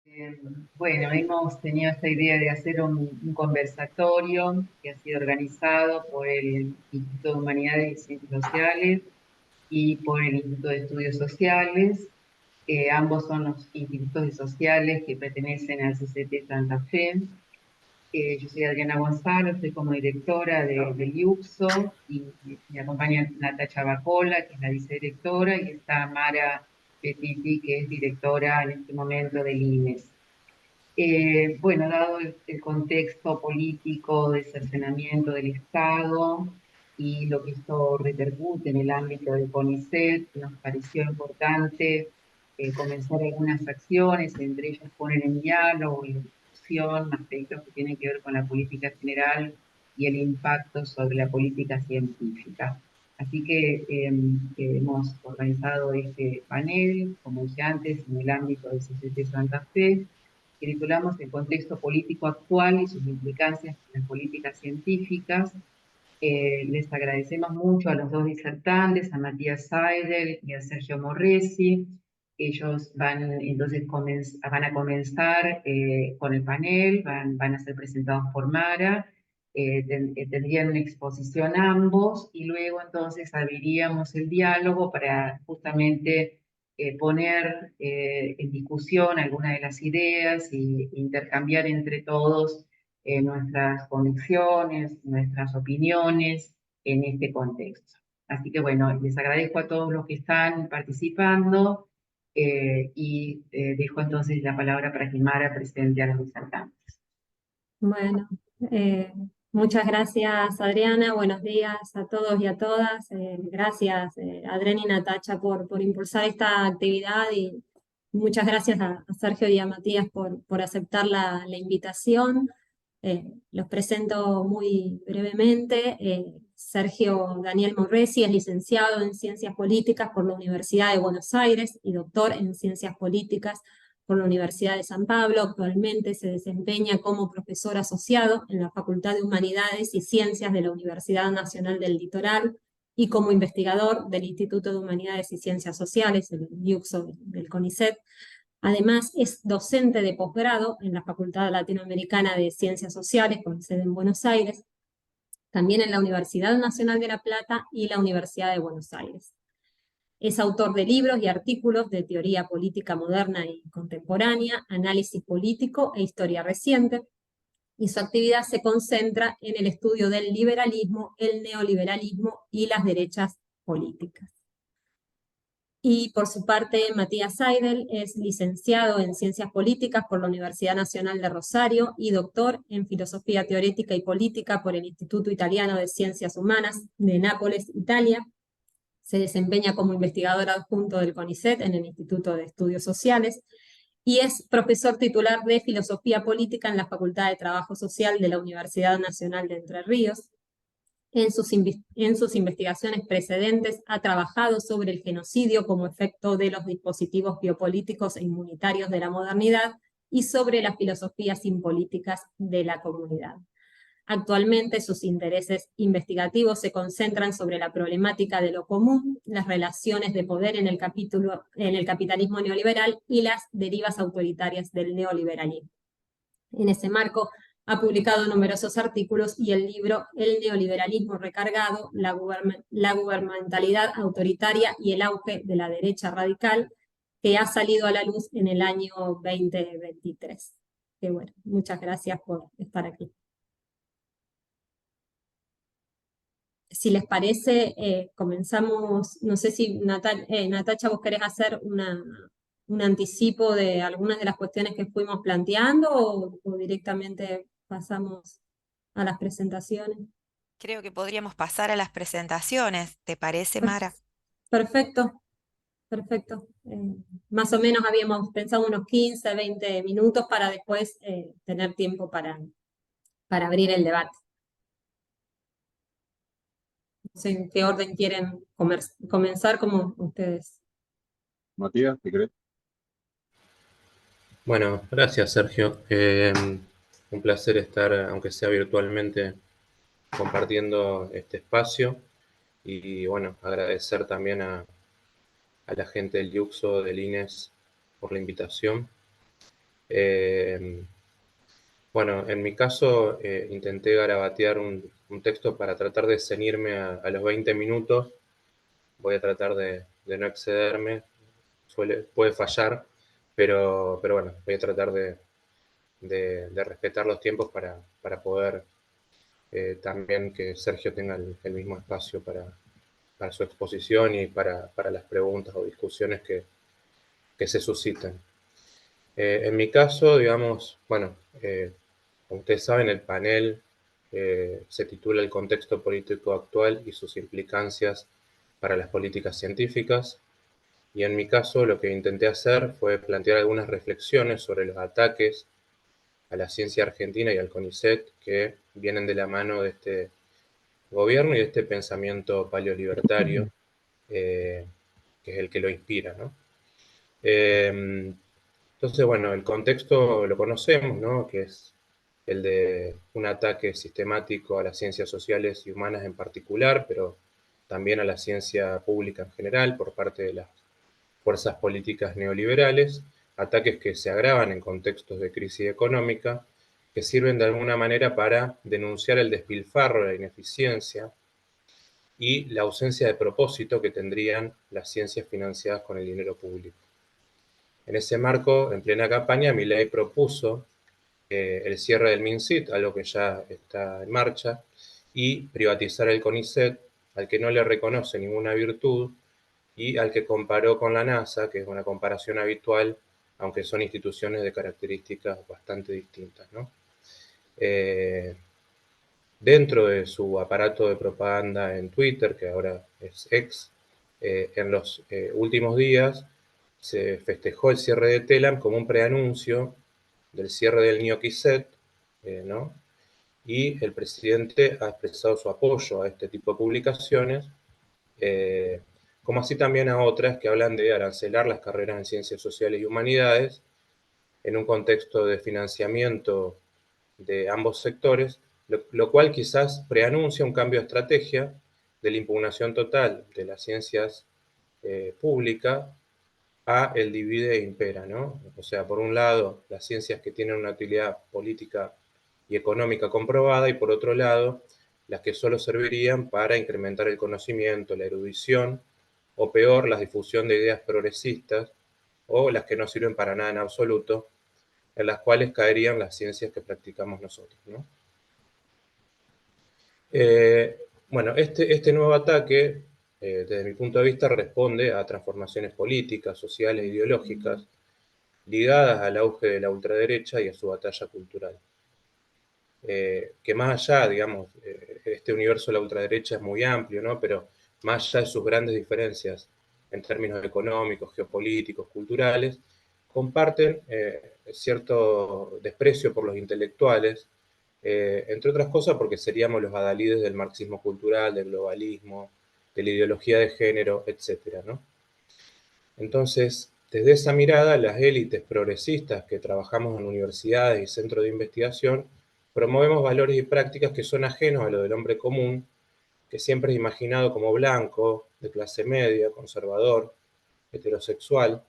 Eh, bueno, hemos tenido esta idea de hacer un conversatorio que ha sido organizado por el Instituto de Humanidades y Ciencias Sociales y por el Instituto de Estudios Sociales. Ambos son los institutos de sociales que pertenecen al CCT Santa Fe. Yo soy Adriana Gonzalo, estoy como directora del IUPSO y me acompaña Natacha Bacola, que es la vicedirectora, y está Mara Petiti, que es directora en este momento del INES. Bueno, dado el contexto político de cercenamiento del Estado y lo que esto repercute en el ámbito del CONICET, nos pareció importante comenzar algunas acciones, entre ellas poner en diálogo y en discusión aspectos que tienen que ver con la política general y el impacto sobre la política científica. Así que hemos organizado este panel, como dije antes, en el ámbito del CCT Santa Fe, que titulamos El contexto político actual y sus implicancias en las políticas científicas. Les agradecemos mucho a los dos disertantes, a Matías Seidel y a Sergio Morresi. Ellos van a comenzar con el panel, van a ser presentados por Mara, tendrían una exposición ambos y luego entonces abriríamos el diálogo para justamente poner en discusión algunas de las ideas e intercambiar entre todos nuestras convicciones, nuestras opiniones en este contexto. Así que bueno, les agradezco a todos los que están participando y dejo entonces la palabra para que Mara presente a los disertantes. Bueno, eh, muchas gracias Adriana, buenos días a todos y a todas. Gracias Adriana y Natacha por impulsar esta actividad y muchas gracias a Sergio y a Matías por aceptar la invitación. Los presento muy brevemente. Sergio Daniel Morresi es licenciado en Ciencias Políticas por la Universidad de Buenos Aires y doctor en Ciencias Políticas por la Universidad de San Pablo. Actualmente se desempeña como profesor asociado en la Facultad de Humanidades y Ciencias de la Universidad Nacional del Litoral y como investigador del Instituto de Humanidades y Ciencias Sociales, el IUCSO del CONICET. Además, es docente de posgrado en la Facultad Latinoamericana de Ciencias Sociales, con sede en Buenos Aires, también en la Universidad Nacional de La Plata y la Universidad de Buenos Aires. Es autor de libros y artículos de teoría política moderna y contemporánea, análisis político e historia reciente, y su actividad se concentra en el estudio del liberalismo, el neoliberalismo y las derechas políticas. Y por su parte, Matías Seidel es licenciado en Ciencias Políticas por la Universidad Nacional de Rosario y doctor en Filosofía Teórica y Política por el Instituto Italiano de Ciencias Humanas de Nápoles, Italia. Se desempeña como investigador adjunto del CONICET en el Instituto de Estudios Sociales y es profesor titular de Filosofía Política en la Facultad de Trabajo Social de la Universidad Nacional de Entre Ríos. En sus investigaciones precedentes ha trabajado sobre el genocidio como efecto de los dispositivos biopolíticos e inmunitarios de la modernidad y sobre las filosofías impolíticas de la comunidad. Actualmente sus intereses investigativos se concentran sobre la problemática de lo común, las relaciones de poder en el capitalismo neoliberal y las derivas autoritarias del neoliberalismo. En ese marco, ha publicado numerosos artículos y el libro El neoliberalismo recargado, la gubernamentalidad autoritaria y el auge de la derecha radical, que ha salido a la luz en el año 2023. Que bueno, muchas gracias por estar aquí. Si les parece, comenzamos, no sé si Natacha, vos querés hacer un anticipo de algunas de las cuestiones que fuimos planteando o directamente pasamos a las presentaciones. Creo que podríamos pasar a las presentaciones. ¿Te parece, Mara? Perfecto, perfecto. Más o menos habíamos pensado unos 15, 20 minutos para después tener tiempo para abrir el debate. No sé en qué orden quieren comenzar, como ustedes. Matías, ¿te crees? Bueno, gracias Sergio. Un placer estar, aunque sea virtualmente, compartiendo este espacio. Y bueno, agradecer también a la gente del IUCSO, del INES, por la invitación. Bueno, en mi caso intenté garabatear un texto para tratar de ceñirme a los 20 minutos. Voy a tratar de no excederme, puede fallar, pero bueno, voy a tratar de respetar los tiempos para poder también que Sergio tenga el mismo espacio para su exposición y para las preguntas o discusiones que se susciten. En mi caso, digamos, bueno, como ustedes saben, el panel se titula El contexto político actual y sus implicancias para las políticas científicas. Y en mi caso, lo que intenté hacer fue plantear algunas reflexiones sobre los ataques a la ciencia argentina y al CONICET que vienen de la mano de este gobierno y de este pensamiento paleolibertario, que es el que lo inspira, ¿no? Entonces, bueno, el contexto lo conocemos, ¿no? Que es el de un ataque sistemático a las ciencias sociales y humanas en particular, pero también a la ciencia pública en general por parte de las fuerzas políticas neoliberales, ataques que se agravan en contextos de crisis económica, que sirven de alguna manera para denunciar el despilfarro, la ineficiencia y la ausencia de propósito que tendrían las ciencias financiadas con el dinero público. En ese marco, en plena campaña, Milei propuso el cierre del MinCit, algo que ya está en marcha, y privatizar el CONICET, al que no le reconoce ninguna virtud y al que comparó con la NASA, que es una comparación habitual, aunque son instituciones de características bastante distintas, ¿no? Dentro de su aparato de propaganda en Twitter, que ahora es X, en los últimos días se festejó el cierre de Telam como un preanuncio del cierre del NIOKISET, ¿no? Y el presidente ha expresado su apoyo a este tipo de publicaciones, como así también a otras que hablan de arancelar las carreras en ciencias sociales y humanidades en un contexto de financiamiento de ambos sectores, lo cual quizás preanuncia un cambio de estrategia de la impugnación total de las ciencias públicas a el divide e impera, ¿no? O sea, por un lado, las ciencias que tienen una utilidad política y económica comprobada, y por otro lado, las que solo servirían para incrementar el conocimiento, la erudición, o peor, la difusión de ideas progresistas, o las que no sirven para nada en absoluto, en las cuales caerían las ciencias que practicamos nosotros, ¿no? Bueno, este nuevo ataque, desde mi punto de vista, responde a transformaciones políticas, sociales e ideológicas ligadas al auge de la ultraderecha y a su batalla cultural. Que más allá, digamos, este universo de la ultraderecha es muy amplio, ¿no? Pero más allá de sus grandes diferencias en términos económicos, geopolíticos, culturales, comparten cierto desprecio por los intelectuales, entre otras cosas porque seríamos los adalides del marxismo cultural, del globalismo, de la ideología de género, etcétera, ¿no? Entonces, desde esa mirada, las élites progresistas que trabajamos en universidades y centros de investigación, promovemos valores y prácticas que son ajenos a lo del hombre común, que siempre es imaginado como blanco, de clase media, conservador, heterosexual,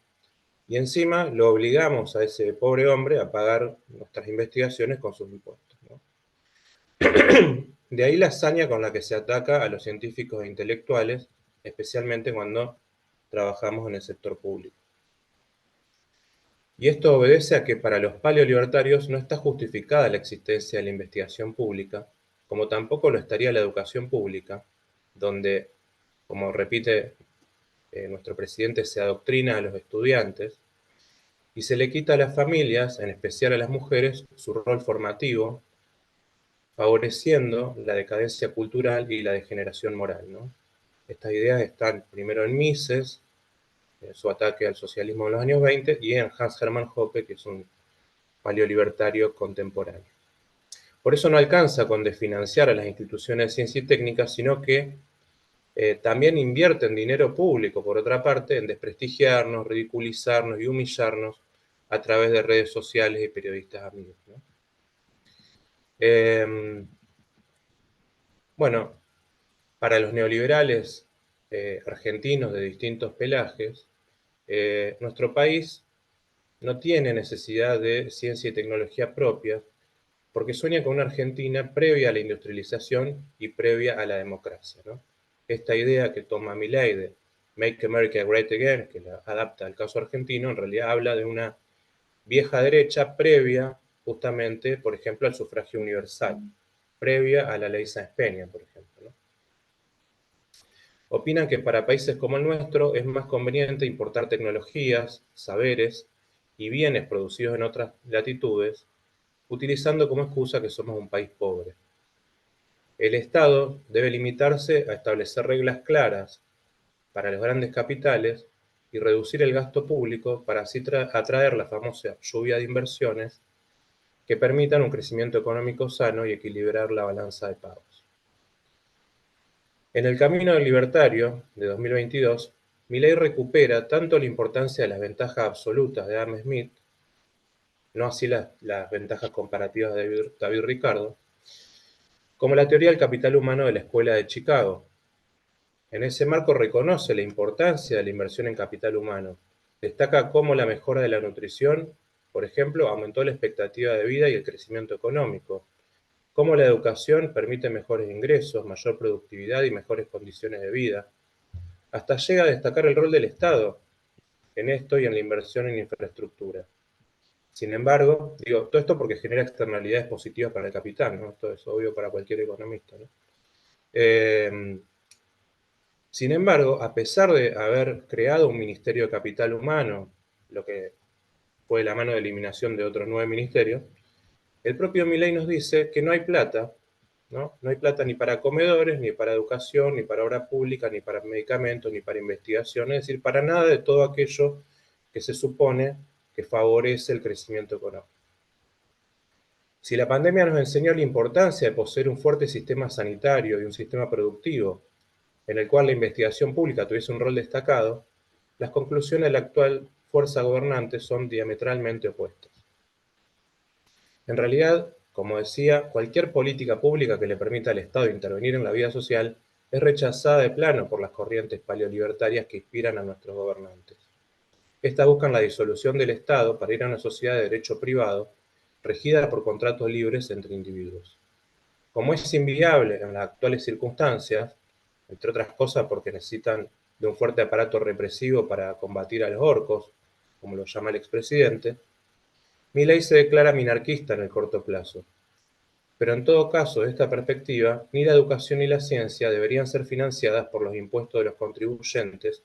y encima lo obligamos a ese pobre hombre a pagar nuestras investigaciones con sus impuestos, ¿no? De ahí la hazaña con la que se ataca a los científicos e intelectuales, especialmente cuando trabajamos en el sector público. Y esto obedece a que para los paleolibertarios no está justificada la existencia de la investigación pública, como tampoco lo estaría la educación pública, donde, como repite nuestro presidente, se adoctrina a los estudiantes y se le quita a las familias, en especial a las mujeres, su rol formativo, favoreciendo la decadencia cultural y la degeneración moral, ¿no? Estas ideas están primero en Mises, su ataque al socialismo en los años 20, y en Hans Hermann Hoppe, que es un paleolibertario contemporáneo. Por eso no alcanza con desfinanciar a las instituciones de ciencia y técnica, sino que también invierten dinero público, por otra parte, en desprestigiarnos, ridiculizarnos y humillarnos a través de redes sociales y periodistas amigos, ¿no? Bueno, para los neoliberales argentinos de distintos pelajes, nuestro país no tiene necesidad de ciencia y tecnología propia, porque sueña con una Argentina previa a la industrialización y previa a la democracia, ¿no? Esta idea que toma Milei de Make America Great Again, que la adapta al caso argentino, en realidad habla de una vieja derecha previa justamente, por ejemplo, al sufragio universal, previa a la ley Sáenz Peña, por ejemplo, ¿no? Opinan que para países como el nuestro es más conveniente importar tecnologías, saberes y bienes producidos en otras latitudes, utilizando como excusa que somos un país pobre. El Estado debe limitarse a establecer reglas claras para los grandes capitales y reducir el gasto público para así atraer la famosa lluvia de inversiones que permitan un crecimiento económico sano y equilibrar la balanza de pagos. En el camino del libertario de 2022, Milei recupera tanto la importancia de las ventajas absolutas de Adam Smith, no así las ventajas comparativas de David Ricardo, como la teoría del capital humano de la Escuela de Chicago. En ese marco reconoce la importancia de la inversión en capital humano. Destaca cómo la mejora de la nutrición, por ejemplo, aumentó la expectativa de vida y el crecimiento económico, cómo la educación permite mejores ingresos, mayor productividad y mejores condiciones de vida. Hasta llega a destacar el rol del Estado en esto y en la inversión en infraestructura. Sin embargo, digo, todo esto porque genera externalidades positivas para el capital, ¿no? Esto es obvio para cualquier economista, ¿no? Sin embargo, a pesar de haber creado un Ministerio de Capital Humano, lo que fue la mano de eliminación de otros 9 ministerios, el propio Milei nos dice que no hay plata, ¿no? No hay plata ni para comedores, ni para educación, ni para obra pública, ni para medicamentos, ni para investigación, es decir, para nada de todo aquello que se supone que favorece el crecimiento económico. Si la pandemia nos enseñó la importancia de poseer un fuerte sistema sanitario y un sistema productivo, en el cual la investigación pública tuviese un rol destacado, las conclusiones de la actual fuerza gobernante son diametralmente opuestas. En realidad, como decía, cualquier política pública que le permita al Estado intervenir en la vida social es rechazada de plano por las corrientes paleolibertarias que inspiran a nuestros gobernantes. Estas buscan la disolución del Estado para ir a una sociedad de derecho privado, regida por contratos libres entre individuos. Como es inviable en las actuales circunstancias, entre otras cosas porque necesitan de un fuerte aparato represivo para combatir a los orcos, como lo llama el expresidente, Milei se declara minarquista en el corto plazo. Pero en todo caso, de esta perspectiva, ni la educación ni la ciencia deberían ser financiadas por los impuestos de los contribuyentes,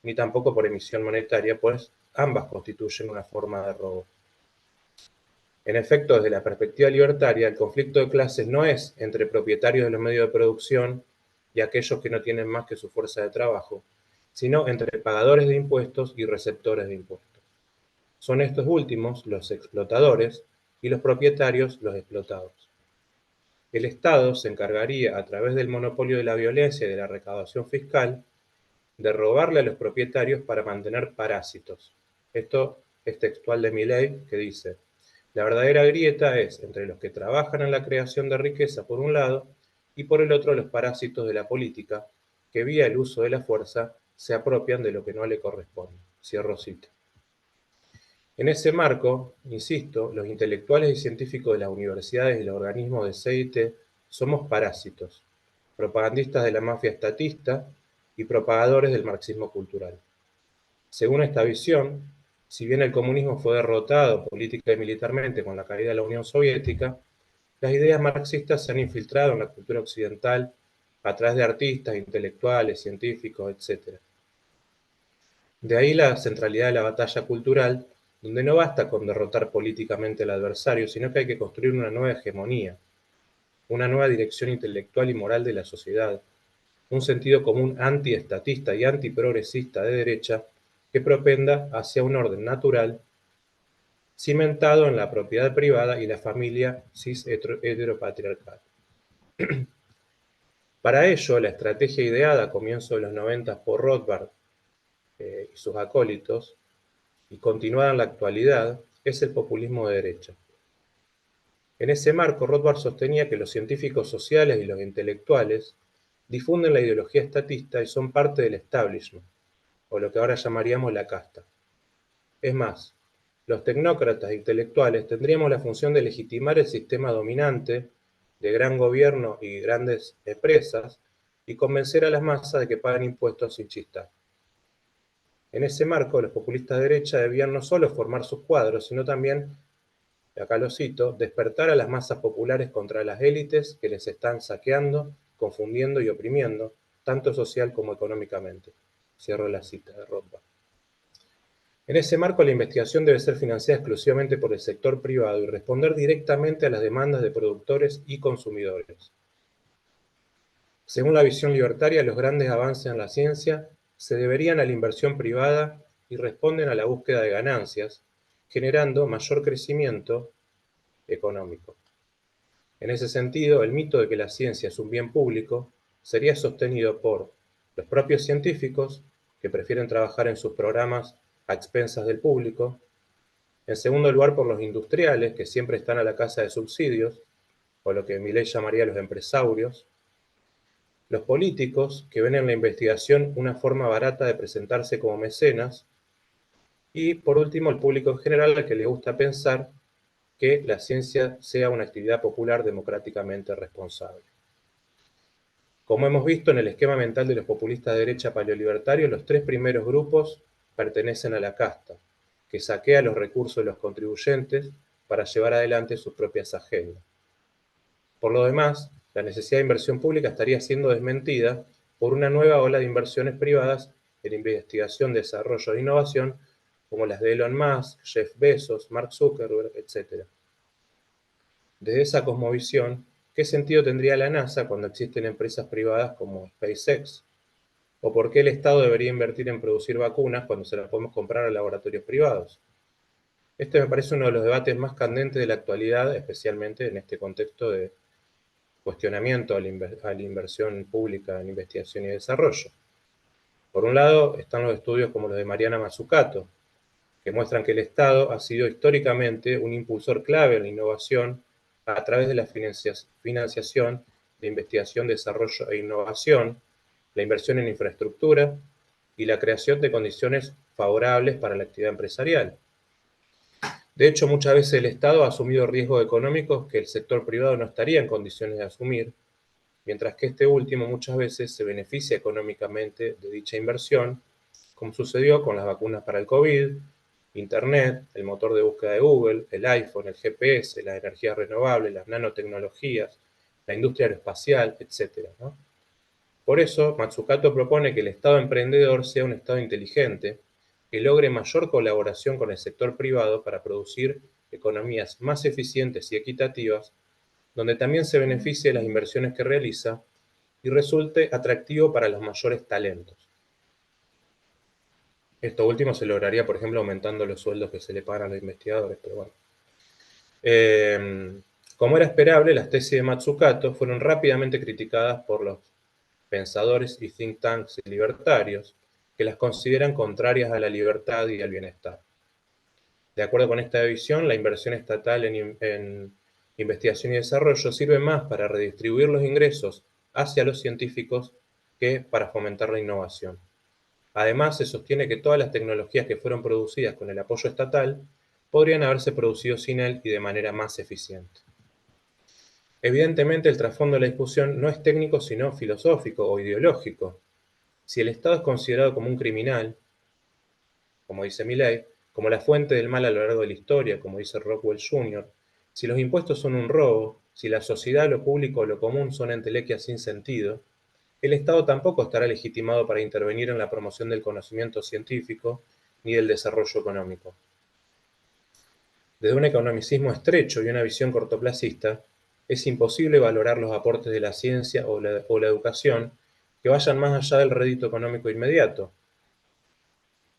ni tampoco por emisión monetaria, pues ambas constituyen una forma de robo. En efecto, desde la perspectiva libertaria, el conflicto de clases no es entre propietarios de los medios de producción y aquellos que no tienen más que su fuerza de trabajo, sino entre pagadores de impuestos y receptores de impuestos. Son estos últimos los explotadores y los propietarios los explotados. El Estado se encargaría, a través del monopolio de la violencia y de la recaudación fiscal, de robarle a los propietarios para mantener parásitos. Esto es textual de Milei, que dice: la verdadera grieta es entre los que trabajan en la creación de riqueza por un lado y por el otro los parásitos de la política que vía el uso de la fuerza se apropian de lo que no le corresponde. Cierro cita. En ese marco, insisto, los intelectuales y científicos de las universidades y los organismos de CIT somos parásitos, propagandistas de la mafia estatista y propagadores del marxismo cultural. Según esta visión, si bien el comunismo fue derrotado política y militarmente con la caída de la Unión Soviética, las ideas marxistas se han infiltrado en la cultura occidental a través de artistas, intelectuales, científicos, etc. De ahí la centralidad de la batalla cultural, donde no basta con derrotar políticamente al adversario, sino que hay que construir una nueva hegemonía, una nueva dirección intelectual y moral de la sociedad, un sentido común antiestatista y antiprogresista de derecha que propenda hacia un orden natural cimentado en la propiedad privada y la familia cis-heteropatriarcal. Para ello, la estrategia ideada a comienzos de los 90 por Rothbard y sus acólitos, y continuada en la actualidad, es el populismo de derecha. En ese marco, Rothbard sostenía que los científicos sociales y los intelectuales difunden la ideología estatista y son parte del establishment, o lo que ahora llamaríamos la casta. Es más, los tecnócratas e intelectuales tendríamos la función de legitimar el sistema dominante de gran gobierno y grandes empresas y convencer a las masas de que paguen impuestos sin chistar. En ese marco, los populistas de derecha debían no solo formar sus cuadros, sino también, acá lo cito, despertar a las masas populares contra las élites que les están saqueando, confundiendo y oprimiendo, tanto social como económicamente. Cierro la cita de Rothbard. En ese marco, la investigación debe ser financiada exclusivamente por el sector privado y responder directamente a las demandas de productores y consumidores. Según la visión libertaria, los grandes avances en la ciencia se deberían a la inversión privada y responden a la búsqueda de ganancias, generando mayor crecimiento económico. En ese sentido, el mito de que la ciencia es un bien público sería sostenido por los propios científicos, que prefieren trabajar en sus programas a expensas del público; en segundo lugar, por los industriales, que siempre están a la caza de subsidios, o lo que Milei llamaría los empresarios; los políticos, que ven en la investigación una forma barata de presentarse como mecenas; y, por último, el público en general, al que le gusta pensar que la ciencia sea una actividad popular democráticamente responsable. Como hemos visto en el esquema mental de los populistas de derecha paleolibertarios, los tres primeros grupos pertenecen a la casta, que saquea los recursos de los contribuyentes para llevar adelante sus propias agendas. Por lo demás, la necesidad de inversión pública estaría siendo desmentida por una nueva ola de inversiones privadas en investigación, desarrollo e innovación, como las de Elon Musk, Jeff Bezos, Mark Zuckerberg, etc. Desde esa cosmovisión, ¿qué sentido tendría la NASA cuando existen empresas privadas como SpaceX? ¿O por qué el Estado debería invertir en producir vacunas cuando se las podemos comprar a laboratorios privados? Este me parece uno de los debates más candentes de la actualidad, especialmente en este contexto de cuestionamiento a la inversión pública en investigación y desarrollo. Por un lado, están los estudios como los de Mariana Mazzucato, que muestran que el Estado ha sido históricamente un impulsor clave en la innovación a través de la financiación de investigación, desarrollo e innovación, la inversión en infraestructura y la creación de condiciones favorables para la actividad empresarial. De hecho, muchas veces el Estado ha asumido riesgos económicos que el sector privado no estaría en condiciones de asumir, mientras que este último muchas veces se beneficia económicamente de dicha inversión, como sucedió con las vacunas para el COVID, Internet, el motor de búsqueda de Google, el iPhone, el GPS, las energías renovables, las nanotecnologías, la industria aeroespacial, etc., ¿no? Por eso, Mazzucato propone que el Estado emprendedor sea un Estado inteligente, que logre mayor colaboración con el sector privado para producir economías más eficientes y equitativas, donde también se beneficie de las inversiones que realiza y resulte atractivo para los mayores talentos. Esto último se lograría, por ejemplo, aumentando los sueldos que se le pagan a los investigadores, pero bueno. Como era esperable, las tesis de Mazzucato fueron rápidamente criticadas por los pensadores y think tanks libertarios, que las consideran contrarias a la libertad y al bienestar. De acuerdo con esta visión, la inversión estatal en investigación y desarrollo sirve más para redistribuir los ingresos hacia los científicos que para fomentar la innovación. Además, se sostiene que todas las tecnologías que fueron producidas con el apoyo estatal podrían haberse producido sin él y de manera más eficiente. Evidentemente, el trasfondo de la discusión no es técnico, sino filosófico o ideológico. Si el Estado es considerado como un criminal, como dice Milei, como la fuente del mal a lo largo de la historia, como dice Rockwell Jr., si los impuestos son un robo, si la sociedad, lo público o lo común son entelequias sin sentido, el Estado tampoco estará legitimado para intervenir en la promoción del conocimiento científico ni del desarrollo económico. Desde un economicismo estrecho y una visión cortoplacista, es imposible valorar los aportes de la ciencia o la educación que vayan más allá del rédito económico inmediato,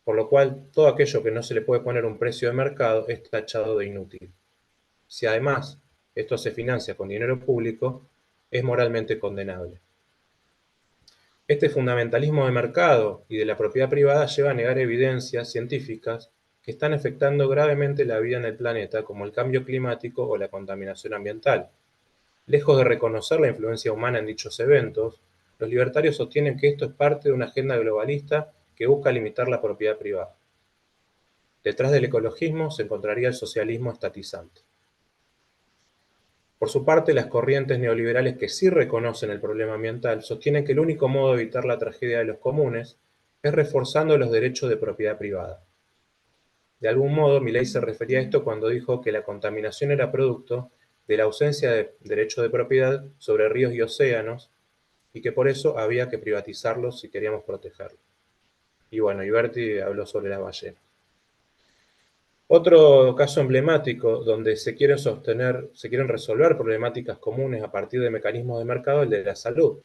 por lo cual todo aquello que no se le puede poner un precio de mercado es tachado de inútil. Si además esto se financia con dinero público, es moralmente condenable. Este fundamentalismo de mercado y de la propiedad privada lleva a negar evidencias científicas que están afectando gravemente la vida en el planeta, como el cambio climático o la contaminación ambiental. Lejos de reconocer la influencia humana en dichos eventos, los libertarios sostienen que esto es parte de una agenda globalista que busca limitar la propiedad privada. Detrás del ecologismo se encontraría el socialismo estatizante. Por su parte, las corrientes neoliberales que sí reconocen el problema ambiental sostienen que el único modo de evitar la tragedia de los comunes es reforzando los derechos de propiedad privada. De algún modo, Milei se refería a esto cuando dijo que la contaminación era producto de la ausencia de derecho de propiedad sobre ríos y océanos y que por eso había que privatizarlos si queríamos protegerlos. Y bueno, Berti habló sobre las ballenas. Otro caso emblemático donde se quieren resolver problemáticas comunes a partir de mecanismos de mercado es el de la salud.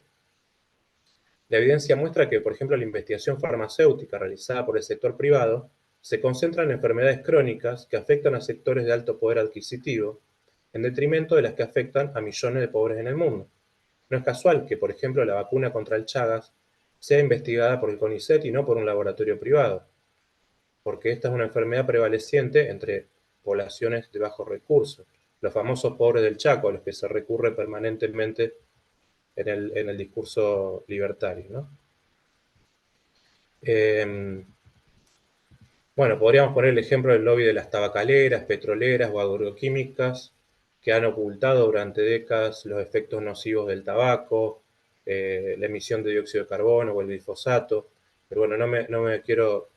La evidencia muestra que, por ejemplo, la investigación farmacéutica realizada por el sector privado se concentra en enfermedades crónicas que afectan a sectores de alto poder adquisitivo, en detrimento de las que afectan a millones de pobres en el mundo. No es casual que, por ejemplo, la vacuna contra el Chagas sea investigada por el CONICET y no por un laboratorio privado, porque esta es una enfermedad prevaleciente entre poblaciones de bajos recursos, los famosos pobres del Chaco, a los que se recurre permanentemente en el discurso libertario, ¿no? Bueno, podríamos poner el ejemplo del lobby de las tabacaleras, petroleras o agroquímicas que han ocultado durante décadas los efectos nocivos del tabaco, la emisión de dióxido de carbono o el glifosato. Pero bueno, no me quiero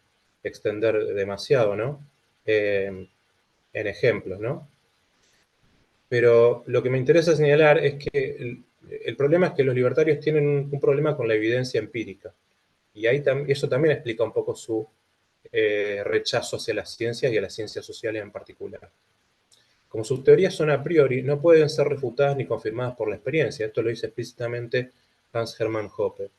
extender demasiado, ¿no? En ejemplos, ¿no? Pero lo que me interesa señalar es que el problema es que los libertarios tienen un problema con la evidencia empírica. Y eso también explica un poco su rechazo hacia las ciencias y a las ciencias sociales en particular. Como sus teorías son a priori, no pueden ser refutadas ni confirmadas por la experiencia. Esto lo dice explícitamente Hans Hermann Hoppe.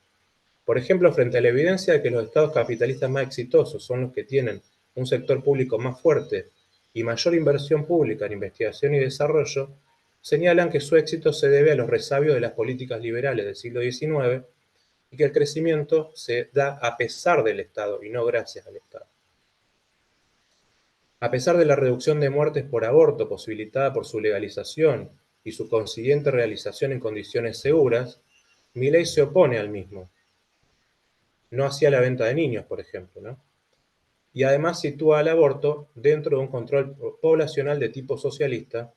Por ejemplo, frente a la evidencia de que los estados capitalistas más exitosos son los que tienen un sector público más fuerte y mayor inversión pública en investigación y desarrollo, señalan que su éxito se debe a los resabios de las políticas liberales del siglo XIX y que el crecimiento se da a pesar del Estado y no gracias al Estado. A pesar de la reducción de muertes por aborto posibilitada por su legalización y su consiguiente realización en condiciones seguras, Milei se opone al mismo. No hacía la venta de niños, por ejemplo, ¿no? Y además sitúa al aborto dentro de un control poblacional de tipo socialista,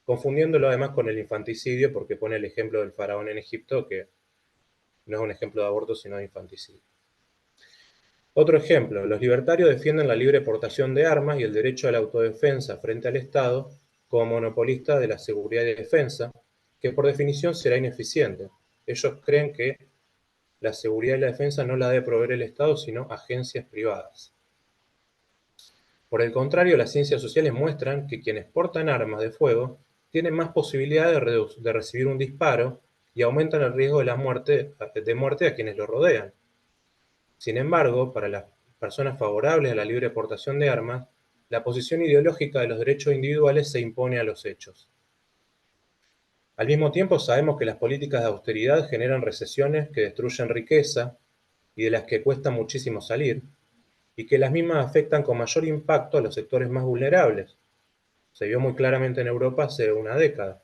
confundiéndolo además con el infanticidio, porque pone el ejemplo del faraón en Egipto, que no es un ejemplo de aborto, sino de infanticidio. Otro ejemplo, los libertarios defienden la libre portación de armas y el derecho a la autodefensa frente al Estado como monopolista de la seguridad y defensa, que por definición será ineficiente. Ellos creen que la seguridad y la defensa no la debe proveer el Estado, sino agencias privadas. Por el contrario, las ciencias sociales muestran que quienes portan armas de fuego tienen más posibilidades de recibir un disparo y aumentan el riesgo de muerte a quienes lo rodean. Sin embargo, para las personas favorables a la libre portación de armas, la posición ideológica de los derechos individuales se impone a los hechos. Al mismo tiempo, sabemos que las políticas de austeridad generan recesiones que destruyen riqueza y de las que cuesta muchísimo salir, y que las mismas afectan con mayor impacto a los sectores más vulnerables. Se vio muy claramente en Europa hace una década.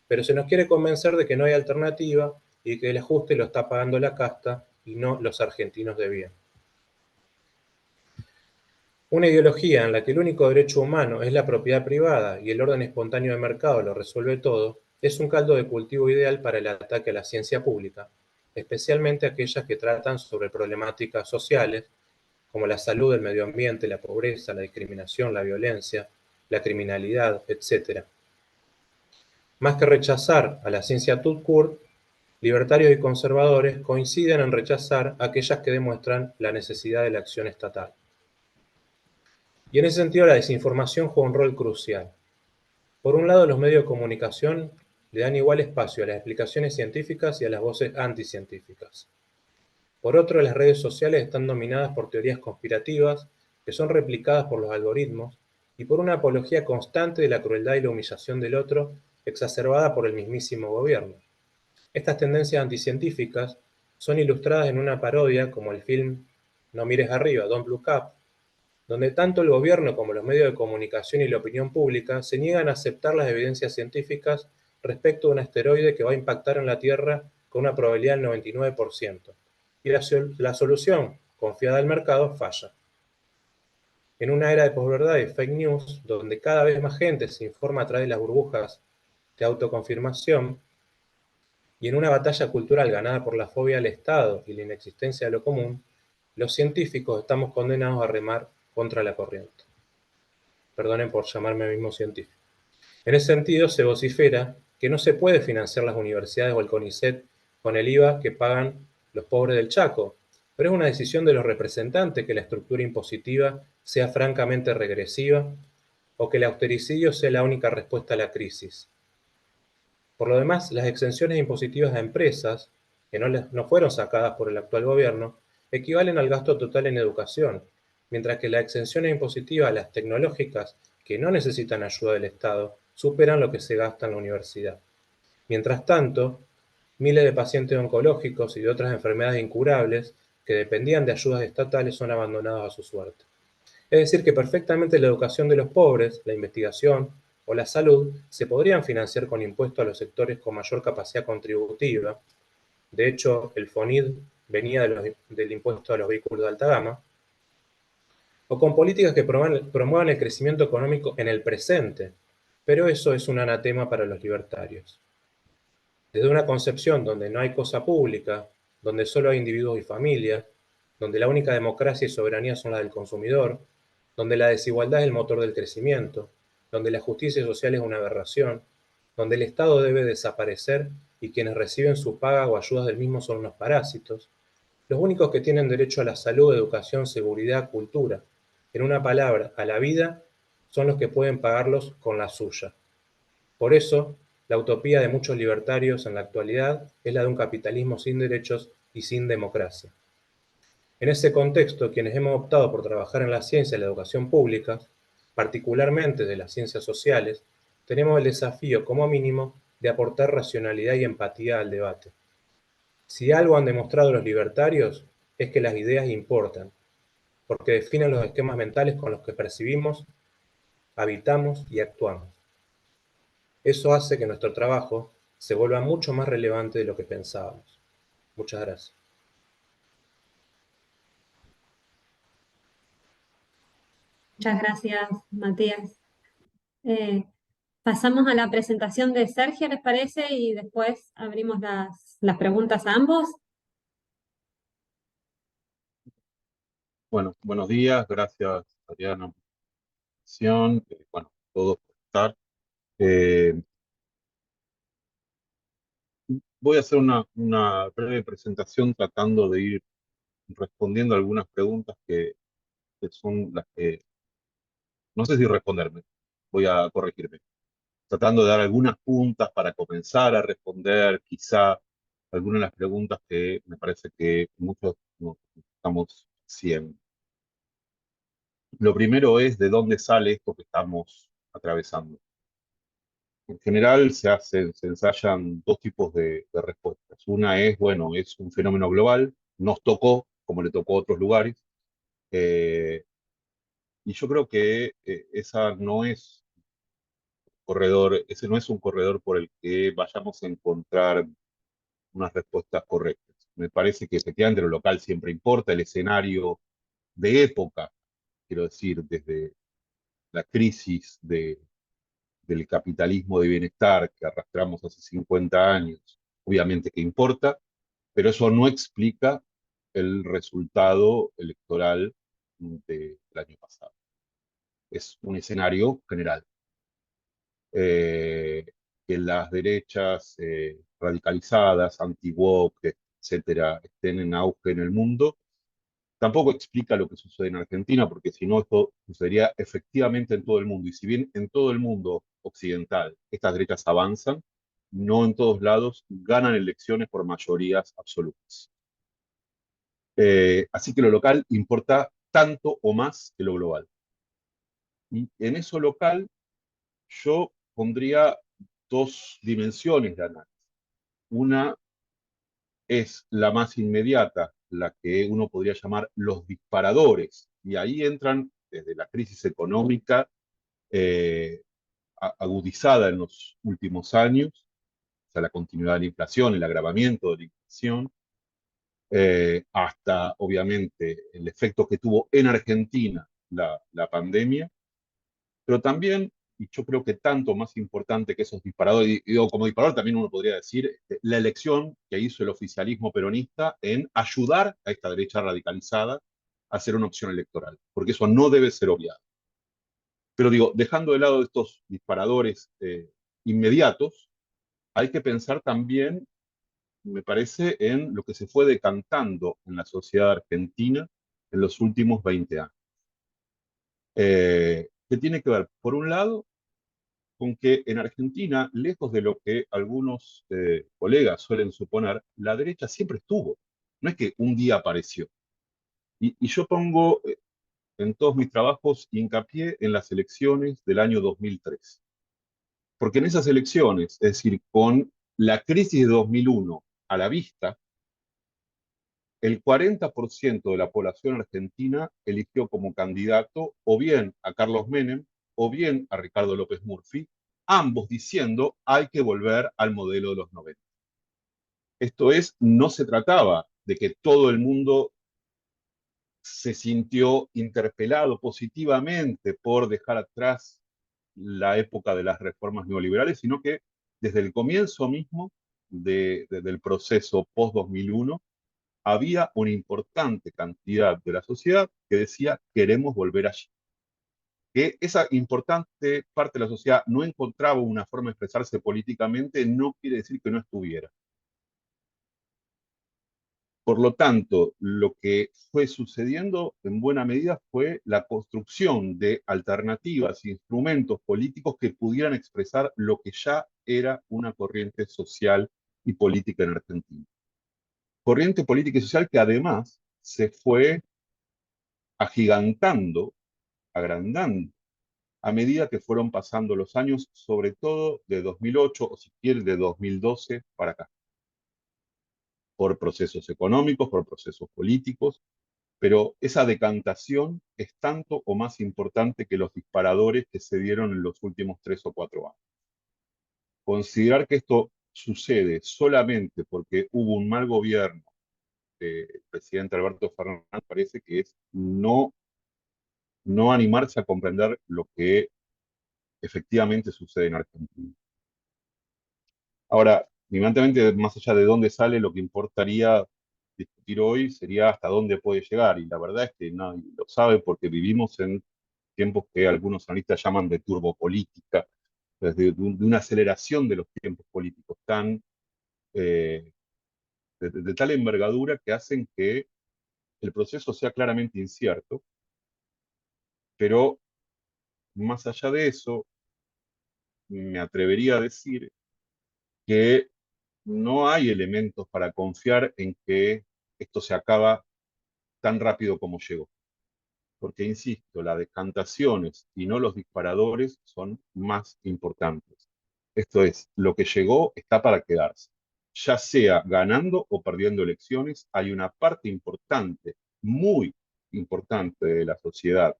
Pero se nos quiere convencer de que no hay alternativa y que el ajuste lo está pagando la casta y no los argentinos de bien. Una ideología en la que el único derecho humano es la propiedad privada y el orden espontáneo de mercado lo resuelve todo, es un caldo de cultivo ideal para el ataque a la ciencia pública, especialmente aquellas que tratan sobre problemáticas sociales como la salud, el medio ambiente, la pobreza, la discriminación, la violencia, la criminalidad, etc. Más que rechazar a la ciencia tout court, libertarios y conservadores coinciden en rechazar aquellas que demuestran la necesidad de la acción estatal. Y en ese sentido la desinformación juega un rol crucial. Por un lado, los medios de comunicación le dan igual espacio a las explicaciones científicas y a las voces anticientíficas. Por otro, las redes sociales están dominadas por teorías conspirativas que son replicadas por los algoritmos y por una apología constante de la crueldad y la humillación del otro, exacerbada por el mismísimo gobierno. Estas tendencias anticientíficas son ilustradas en una parodia como el film No mires arriba, Don't Look Up, donde tanto el gobierno como los medios de comunicación y la opinión pública se niegan a aceptar las evidencias científicas respecto de un asteroide que va a impactar en la Tierra con una probabilidad del 99%. Y la solución, confiada al mercado, falla. En una era de posverdad y fake news, donde cada vez más gente se informa a través de las burbujas de autoconfirmación, y en una batalla cultural ganada por la fobia al Estado y la inexistencia de lo común, los científicos estamos condenados a remar contra la corriente. Perdonen por llamarme a mí mismo científico. En ese sentido, se vocifera que no se puede financiar las universidades o el CONICET con el IVA que pagan los pobres del Chaco, pero es una decisión de los representantes que la estructura impositiva sea francamente regresiva o que el austericidio sea la única respuesta a la crisis. Por lo demás, las exenciones impositivas a empresas, que no fueron sacadas por el actual gobierno, equivalen al gasto total en educación, mientras que las exenciones impositivas a las tecnológicas, que no necesitan ayuda del Estado, superan lo que se gasta en la universidad. Mientras tanto, miles de pacientes oncológicos y de otras enfermedades incurables que dependían de ayudas estatales son abandonados a su suerte. Es decir, que perfectamente la educación de los pobres, la investigación o la salud se podrían financiar con impuestos a los sectores con mayor capacidad contributiva. De hecho, el FONID venía del impuesto a los vehículos de alta gama, o con políticas que promuevan el crecimiento económico en el presente, pero eso es un anatema para los libertarios. Desde una concepción donde no hay cosa pública, donde solo hay individuos y familias, donde la única democracia y soberanía son las del consumidor, donde la desigualdad es el motor del crecimiento, donde la justicia social es una aberración, donde el Estado debe desaparecer y quienes reciben su paga o ayudas del mismo son unos parásitos, los únicos que tienen derecho a la salud, educación, seguridad, cultura, en una palabra, a la vida, son los que pueden pagarlos con la suya. Por eso, la utopía de muchos libertarios en la actualidad es la de un capitalismo sin derechos y sin democracia. En ese contexto, quienes hemos optado por trabajar en la ciencia y la educación pública, particularmente de las ciencias sociales, tenemos el desafío, como mínimo, de aportar racionalidad y empatía al debate. Si algo han demostrado los libertarios, es que las ideas importan, porque definen los esquemas mentales con los que percibimos, habitamos y actuamos. Eso hace que nuestro trabajo se vuelva mucho más relevante de lo que pensábamos. Muchas gracias. Muchas gracias, Matías. Eh, Pasamos a la presentación de Sergio, ¿les parece? Y después abrimos las preguntas a ambos. Bueno, buenos días, gracias Adriana por la presentación. Bueno, todos por estar. Eh, Voy a hacer una breve presentación tratando de ir respondiendo algunas preguntas que son las que, no sé si responderme, voy a corregirme, tratando de dar algunas puntas para comenzar a responder quizá algunas de las preguntas que me parece que muchos nos estamos haciendo. Lo primero es de dónde sale esto que estamos atravesando. En general se ensayan dos tipos de respuestas. Una es, bueno, es un fenómeno global, nos tocó como le tocó a otros lugares, eh, y yo creo que ese no es un corredor por el que vayamos a encontrar unas respuestas correctas. Me parece que efectivamente lo local siempre importa, el escenario de época, quiero decir, desde la crisis del capitalismo de bienestar que arrastramos hace 50 años, obviamente que importa, pero eso no explica el resultado electoral del año pasado. Es un escenario general. Que las derechas radicalizadas, anti-woke, etcétera, estén en auge en el mundo, tampoco explica lo que sucede en Argentina, porque si no, esto sucedería efectivamente en todo el mundo. Y si bien en todo el mundo occidental estas derechas avanzan, no en todos lados ganan elecciones por mayorías absolutas. Así que lo local importa tanto o más que lo global. Y en eso local yo pondría dos dimensiones de análisis. Una es la más inmediata, la que uno podría llamar los disparadores, y ahí entran desde la crisis económica agudizada en los últimos años, o sea, la continuidad de la inflación, el agravamiento de la inflación, hasta obviamente el efecto que tuvo en Argentina la pandemia, pero también, y yo creo que tanto más importante que esos disparadores, y digo, como disparador también uno podría decir, la elección que hizo el oficialismo peronista en ayudar a esta derecha radicalizada a hacer una opción electoral, porque eso no debe ser obviado. Pero digo, dejando de lado estos disparadores inmediatos, hay que pensar también, me parece, en lo que se fue decantando en la sociedad argentina en los últimos 20 años. Que tiene que ver, por un lado, con que en Argentina, lejos de lo que algunos colegas suelen suponer, la derecha siempre estuvo. No es que un día apareció. Y yo pongo en todos mis trabajos hincapié en las elecciones del año 2003. Porque en esas elecciones, es decir, con la crisis de 2001 a la vista, el 40% de la población argentina eligió como candidato o bien a Carlos Menem o bien a Ricardo López Murphy, ambos diciendo hay que volver al modelo de los 90. Esto es, no se trataba de que todo el mundo se sintió interpelado positivamente por dejar atrás la época de las reformas neoliberales, sino que desde el comienzo mismo del proceso post-2001 había una importante cantidad de la sociedad que decía queremos volver allí. Que esa importante parte de la sociedad no encontraba una forma de expresarse políticamente no quiere decir que no estuviera. Por lo tanto, lo que fue sucediendo en buena medida fue la construcción de alternativas e instrumentos políticos que pudieran expresar lo que ya era una corriente social y política en Argentina. Corriente política y social que además se fue agigantando, agrandando, a medida que fueron pasando los años, sobre todo de 2008 o si quiere de 2012 para acá, por procesos económicos, por procesos políticos, pero esa decantación es tanto o más importante que los disparadores que se dieron en los últimos 3 o 4 años. Considerar que esto sucede solamente porque hubo un mal gobierno del presidente Alberto Fernández parece que es no animarse a comprender lo que efectivamente sucede en Argentina. Ahora, evidentemente, más allá de dónde sale, lo que importaría discutir hoy sería hasta dónde puede llegar. Y la verdad es que nadie lo sabe porque vivimos en tiempos que algunos analistas llaman de turbopolítica, de una aceleración de los tiempos políticos tan, de tal envergadura que hacen que el proceso sea claramente incierto, pero más allá de eso, me atrevería a decir que no hay elementos para confiar en que esto se acaba tan rápido como llegó. Porque, insisto, las decantaciones y no los disparadores son más importantes. Esto es, lo que llegó está para quedarse. Ya sea ganando o perdiendo elecciones, hay una parte importante, muy importante de la sociedad,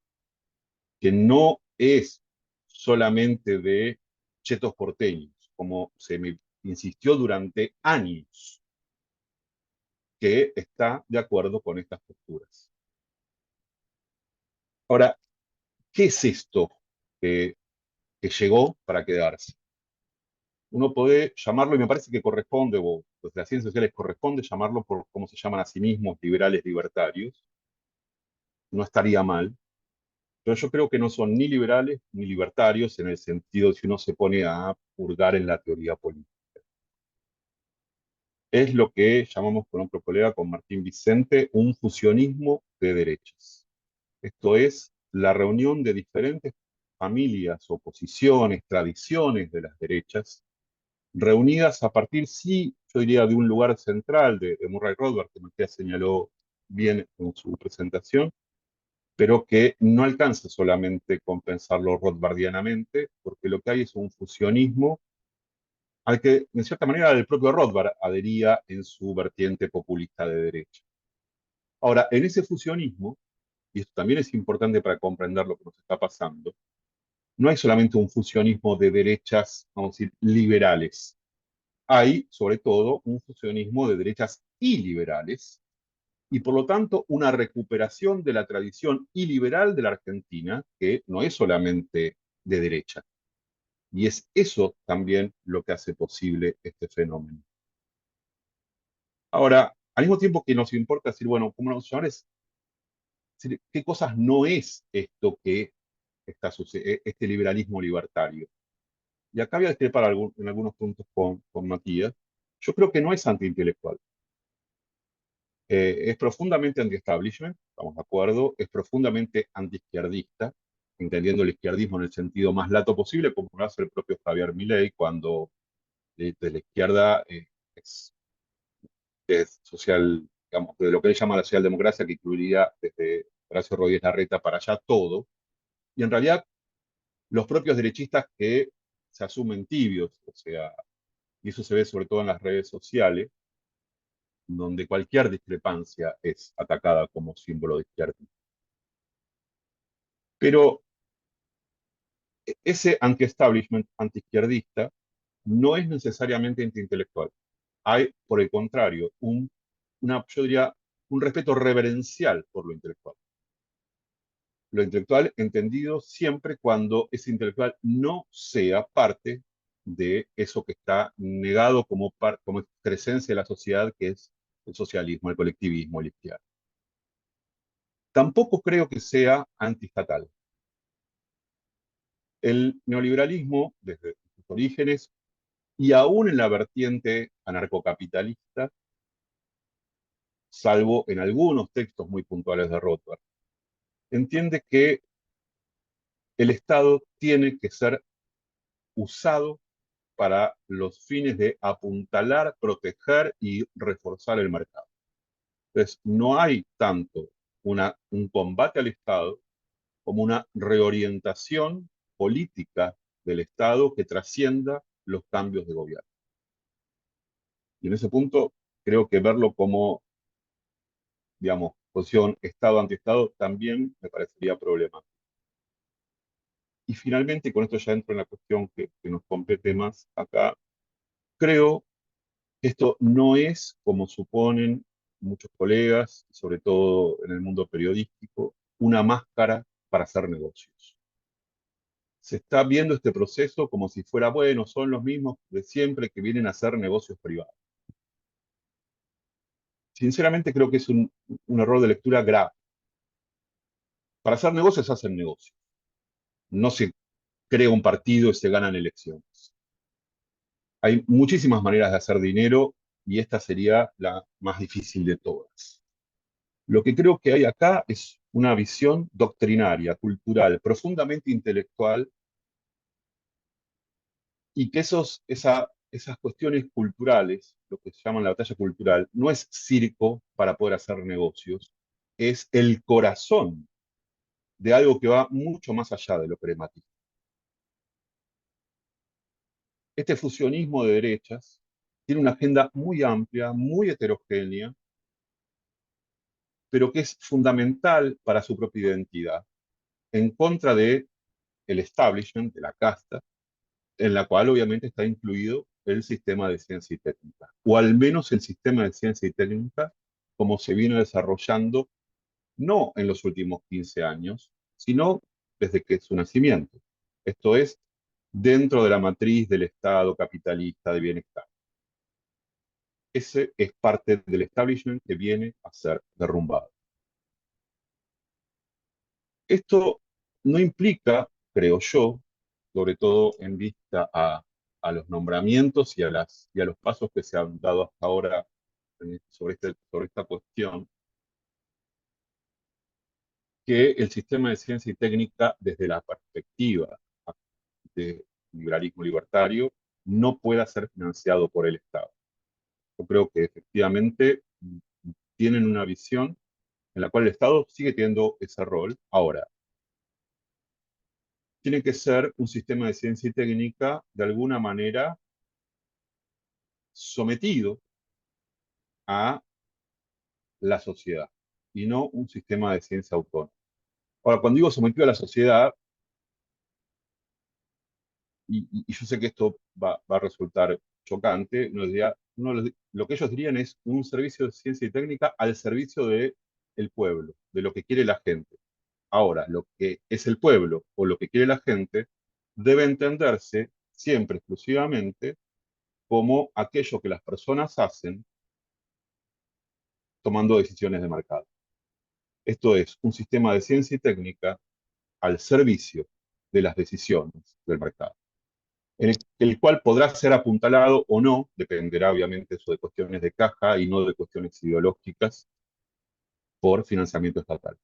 que no es solamente de chetos porteños, como se me insistió durante años, que está de acuerdo con estas posturas. Ahora, ¿qué es esto que llegó para quedarse? Uno puede llamarlo, y me parece que corresponde, o desde las ciencias sociales corresponde llamarlo por cómo se llaman a sí mismos, liberales libertarios. No estaría mal, pero yo creo que no son ni liberales ni libertarios en el sentido si uno se pone a purgar en la teoría política. Es lo que llamamos con otro colega, con Martín Vicente, un fusionismo de derechas. Esto es la reunión de diferentes familias, oposiciones, tradiciones de las derechas, reunidas a partir, sí, yo diría, de un lugar central de Murray Rothbard, que Matías señaló bien en su presentación, pero que no alcanza solamente con pensarlo rothbardianamente, porque lo que hay es un fusionismo al que, en cierta manera, el propio Rothbard adhería en su vertiente populista de derecha. Ahora, en ese fusionismo, y esto también es importante para comprender lo que nos está pasando, no hay solamente un fusionismo de derechas, vamos a decir, liberales. Hay, sobre todo, un fusionismo de derechas iliberales y por lo tanto una recuperación de la tradición iliberal de la Argentina, que no es solamente de derecha. Y es eso también lo que hace posible este fenómeno. Ahora, al mismo tiempo que nos importa decir, bueno, ¿cómo nos llamamos? ¿Qué cosas no es esto que está este liberalismo libertario? Y acá voy a discrepar en algunos puntos con Matías. Yo creo que no es antiintelectual. Es profundamente anti-establishment, estamos de acuerdo, es profundamente anti-izquierdista, entendiendo el izquierdismo en el sentido más lato posible, como lo hace el propio Javier Milei, cuando de la izquierda es social, digamos, de lo que él llama la socialdemocracia, que incluiría desde Horacio Rodríguez Larreta para allá todo, y en realidad los propios derechistas que se asumen tibios, o sea, y eso se ve sobre todo en las redes sociales, donde cualquier discrepancia es atacada como símbolo de izquierda. Pero ese anti-establishment, anti-izquierdista, no es necesariamente anti-intelectual. Hay, por el contrario, yo diría, un respeto reverencial por lo intelectual. Lo intelectual entendido siempre cuando ese intelectual no sea parte de eso que está negado como presencia de la sociedad, que es el socialismo, el colectivismo, la izquierda. Tampoco creo que sea antiestatal. El neoliberalismo, desde sus orígenes, y aún en la vertiente anarcocapitalista, salvo en algunos textos muy puntuales de Rothbard, entiende que el Estado tiene que ser usado para los fines de apuntalar, proteger y reforzar el mercado. Entonces, no hay tanto un combate al Estado como una reorientación política del Estado que trascienda los cambios de gobierno. Y en ese punto, creo que verlo como, digamos, posición Estado-anti-Estado también me parecería problemático. Y finalmente, con esto ya entro en la cuestión que nos compete más acá, creo que esto no es, como suponen muchos colegas, sobre todo en el mundo periodístico, una máscara para hacer negocios. Se está viendo este proceso como si fuera, bueno, son los mismos de siempre que vienen a hacer negocios privados. Sinceramente creo que es un error de lectura grave. Para hacer negocios se hacen negocios. No se crea un partido y se ganan elecciones. Hay muchísimas maneras de hacer dinero y esta sería la más difícil de todas. Lo que creo que hay acá es una visión doctrinaria, cultural, profundamente intelectual, y que esas cuestiones culturales, lo que se llama la batalla cultural, no es circo para poder hacer negocios, es el corazón de algo que va mucho más allá de lo pragmático. Este fusionismo de derechas tiene una agenda muy amplia, muy heterogénea, pero que es fundamental para su propia identidad, en contra del establishment, de la casta, en la cual obviamente está incluido el sistema de ciencia y técnica, o al menos el sistema de ciencia y técnica como se viene desarrollando no en los últimos 15 años, sino desde que es su nacimiento. Esto es, dentro de la matriz del Estado capitalista de bienestar. Ese es parte del establishment que viene a ser derrumbado. Esto no implica, creo yo, sobre todo en vista a los nombramientos y a los pasos que se han dado hasta ahora sobre esta cuestión, que el sistema de ciencia y técnica, desde la perspectiva de liberalismo libertario, no pueda ser financiado por el Estado. Yo creo que efectivamente tienen una visión en la cual el Estado sigue teniendo ese rol. Ahora, tiene que ser un sistema de ciencia y técnica de alguna manera sometido a la sociedad y no un sistema de ciencia autónomo. Ahora, cuando digo sometido a la sociedad, y yo sé que esto va a resultar chocante, uno diría, lo que ellos dirían es un servicio de ciencia y técnica al servicio del pueblo, de lo que quiere la gente. Ahora, lo que es el pueblo o lo que quiere la gente debe entenderse siempre exclusivamente como aquello que las personas hacen tomando decisiones de mercado. Esto es un sistema de ciencia y técnica al servicio de las decisiones del mercado, en el cual podrá ser apuntalado o no, dependerá obviamente eso de cuestiones de caja y no de cuestiones ideológicas por financiamiento estatal,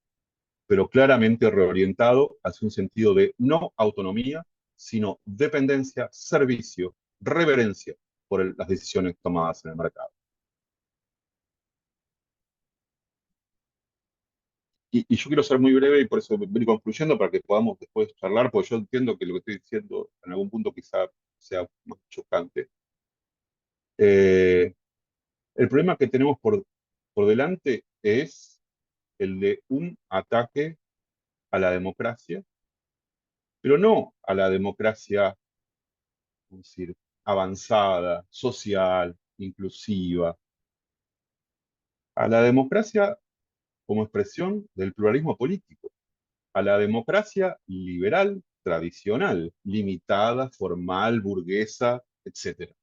pero claramente reorientado hacia un sentido de no autonomía, sino dependencia, servicio, reverencia por las decisiones tomadas en el mercado. Y yo quiero ser muy breve y por eso voy concluyendo para que podamos después charlar, porque yo entiendo que lo que estoy diciendo en algún punto quizá sea más chocante. El problema que tenemos por delante es el de un ataque a la democracia, pero no a la democracia, vamos a decir, avanzada, social, inclusiva, a la democracia como expresión del pluralismo político, a la democracia liberal tradicional, limitada, formal, burguesa, etc.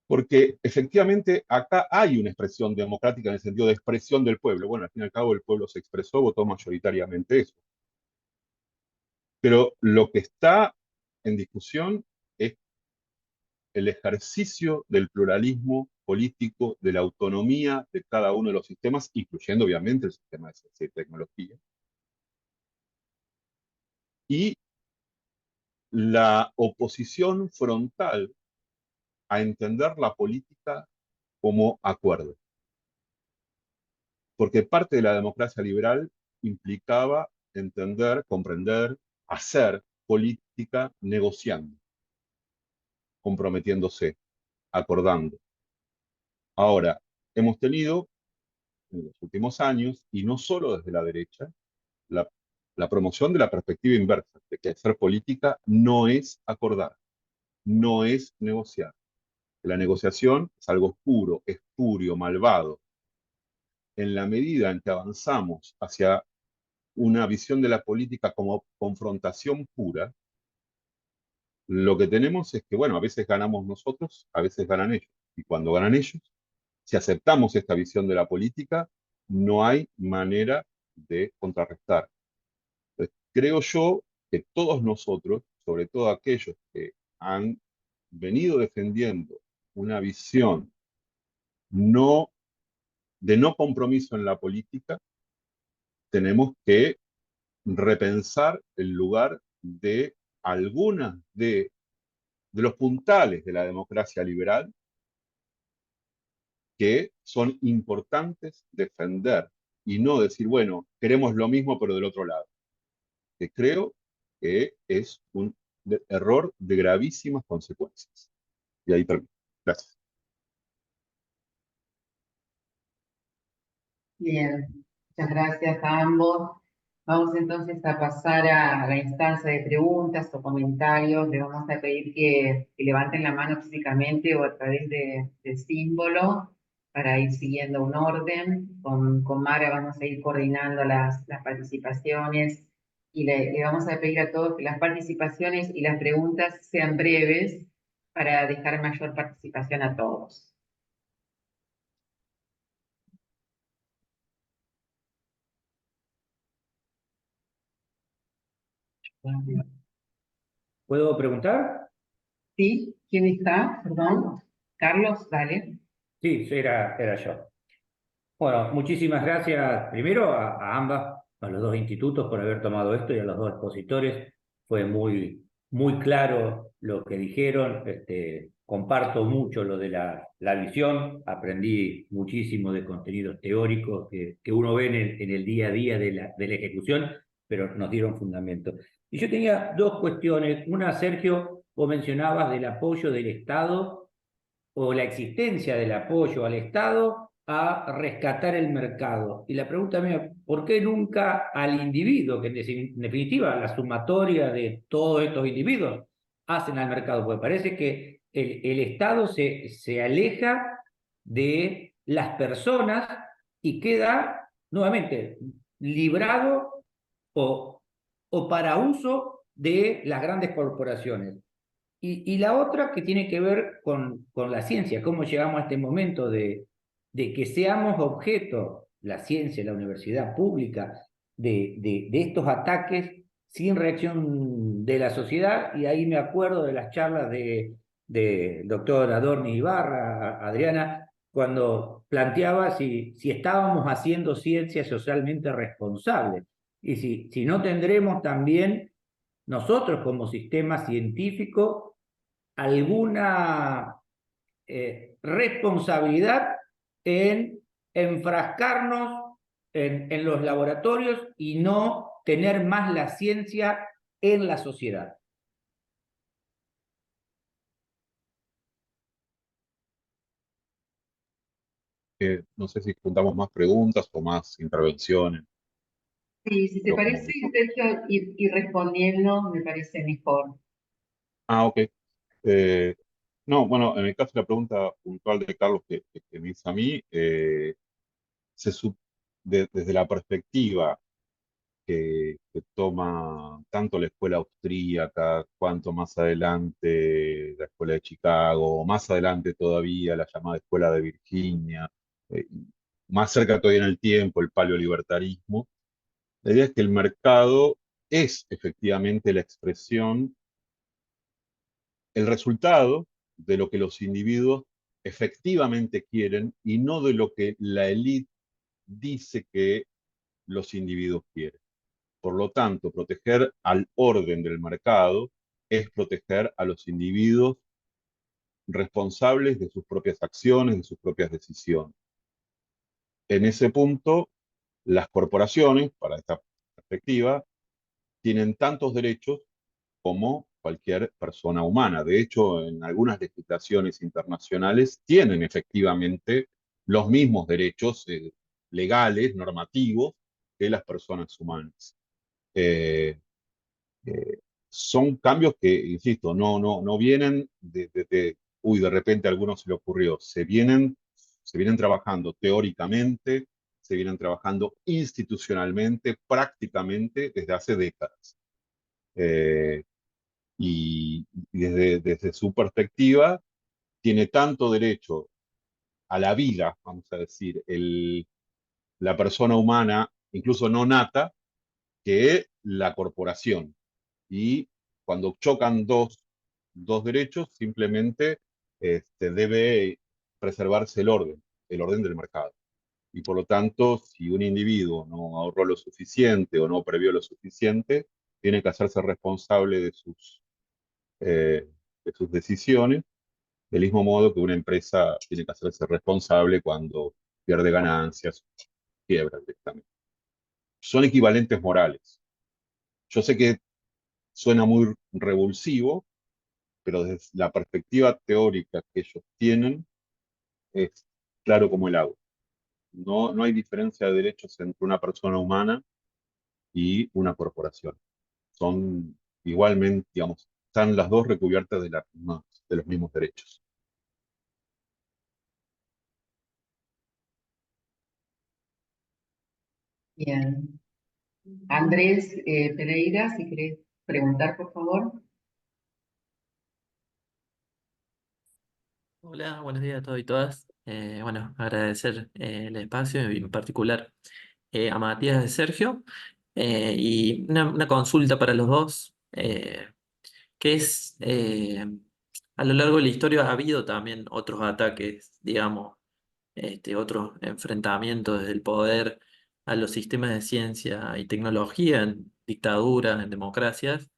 Porque efectivamente acá hay una expresión democrática en el sentido de expresión del pueblo. Bueno, al fin y al cabo el pueblo se expresó, votó mayoritariamente eso. Pero lo que está en discusión es el ejercicio del pluralismo político, de la autonomía de cada uno de los sistemas, incluyendo obviamente el sistema de ciencia y tecnología, y la oposición frontal a entender la política como acuerdo. Porque parte de la democracia liberal implicaba entender, comprender, hacer política negociando, comprometiéndose, acordando. Ahora, hemos tenido en los últimos años, y no solo desde la derecha, la, la promoción de la perspectiva inversa, de que hacer política no es acordar, no es negociar. La negociación es algo oscuro, espurio, malvado. En la medida en que avanzamos hacia una visión de la política como confrontación pura, lo que tenemos es que, bueno, a veces ganamos nosotros, a veces ganan ellos. Y cuando ganan ellos, si aceptamos esta visión de la política, no hay manera de contrarrestar. Entonces, creo yo que todos nosotros, sobre todo aquellos que han venido defendiendo una visión no, de no compromiso en la política, tenemos que repensar el lugar de algunas de los puntales de la democracia liberal que son importantes defender y no decir, bueno, queremos lo mismo pero del otro lado, que creo que es un error de gravísimas consecuencias. Y ahí termino. Gracias. Bien, muchas gracias a ambos. Vamos entonces a pasar a la instancia de preguntas o comentarios. Le vamos a pedir que levanten la mano físicamente o a través del símbolo para ir siguiendo un orden. Con Mara vamos a ir coordinando las participaciones y le vamos a pedir a todos que las participaciones y las preguntas sean breves para dejar mayor participación a todos. ¿Puedo preguntar? ¿Sí? ¿Quién está? Perdón. Carlos, dale. Sí, era yo. Bueno, muchísimas gracias primero a ambas, a los dos institutos por haber tomado esto y a los dos expositores. Fue muy claro lo que dijeron. Comparto mucho lo de la visión. Aprendí muchísimo de contenidos teóricos que uno ve en el día a día de la ejecución, pero nos dieron fundamento. Y yo tenía dos cuestiones. Una, Sergio, vos mencionabas del apoyo del Estado o la existencia del apoyo al Estado a rescatar el mercado. Y la pregunta mía, ¿por qué nunca al individuo, que en definitiva la sumatoria de todos estos individuos hacen al mercado, porque parece que el Estado se aleja de las personas y queda nuevamente librado o para uso de las grandes corporaciones. Y la otra que tiene que ver con la ciencia, cómo llegamos a este momento de que seamos objeto, la ciencia, la universidad pública, de estos ataques sin reacción de la sociedad. Y ahí me acuerdo de las charlas del doctor Adorni Ibarra, Adriana, cuando planteaba si estábamos haciendo ciencia socialmente responsable y si no tendremos también nosotros como sistema científico alguna responsabilidad en enfrascarnos en los laboratorios y no tener más la ciencia en la sociedad. No sé si juntamos más preguntas o más intervenciones. Sí, si te Pero parece, como- Sergio, ir respondiendo me parece mejor. Ah, ok. No, bueno, en el caso de la pregunta puntual de Carlos que me hizo a mí, se sup- desde la perspectiva que toma tanto la escuela austríaca, cuanto más adelante la escuela de Chicago, o más adelante todavía la llamada escuela de Virginia, y más cerca todavía en el tiempo el paleolibertarismo, la idea es que el mercado es efectivamente la expresión, el resultado de lo que los individuos efectivamente quieren y no de lo que la élite dice que los individuos quieren. Por lo tanto, proteger al orden del mercado es proteger a los individuos responsables de sus propias acciones, de sus propias decisiones. En ese punto, las corporaciones, para esta perspectiva, tienen tantos derechos como cualquier persona humana. De hecho, en algunas legislaciones internacionales tienen efectivamente los mismos derechos legales, normativos, que las personas humanas. Eh, eh, Son cambios que, insisto, no vienen uy, de repente a algunos se le ocurrió, se vienen trabajando teóricamente, se vienen trabajando institucionalmente, prácticamente desde hace décadas. Eh, y desde su perspectiva, tiene tanto derecho a la vida, vamos a decir, la persona humana, incluso no nata, que la corporación. Y cuando chocan dos derechos, simplemente debe preservarse el orden del mercado. Y por lo tanto, si un individuo no ahorró lo suficiente o no previó lo suficiente, tiene que hacerse responsable de sus decisiones, del mismo modo que una empresa tiene que hacerse responsable cuando pierde ganancias, quiebra directamente. Son equivalentes morales. Yo sé que suena muy revulsivo, pero desde la perspectiva teórica que ellos tienen, es claro como el agua. No hay diferencia de derechos entre una persona humana y una corporación. Son igualmente, digamos, están las dos recubiertas de los mismos derechos. Bien. Andrés Pereira, si querés preguntar, por favor. Hola, buenos días a todos y todas. Bueno, agradecer el espacio y en particular a Matías de Sergio. Y una consulta para los dos, que es, a lo largo de la historia ha habido también otros ataques, digamos, otros enfrentamientos desde el poder a los sistemas de ciencia y tecnología en dictaduras, en democracias.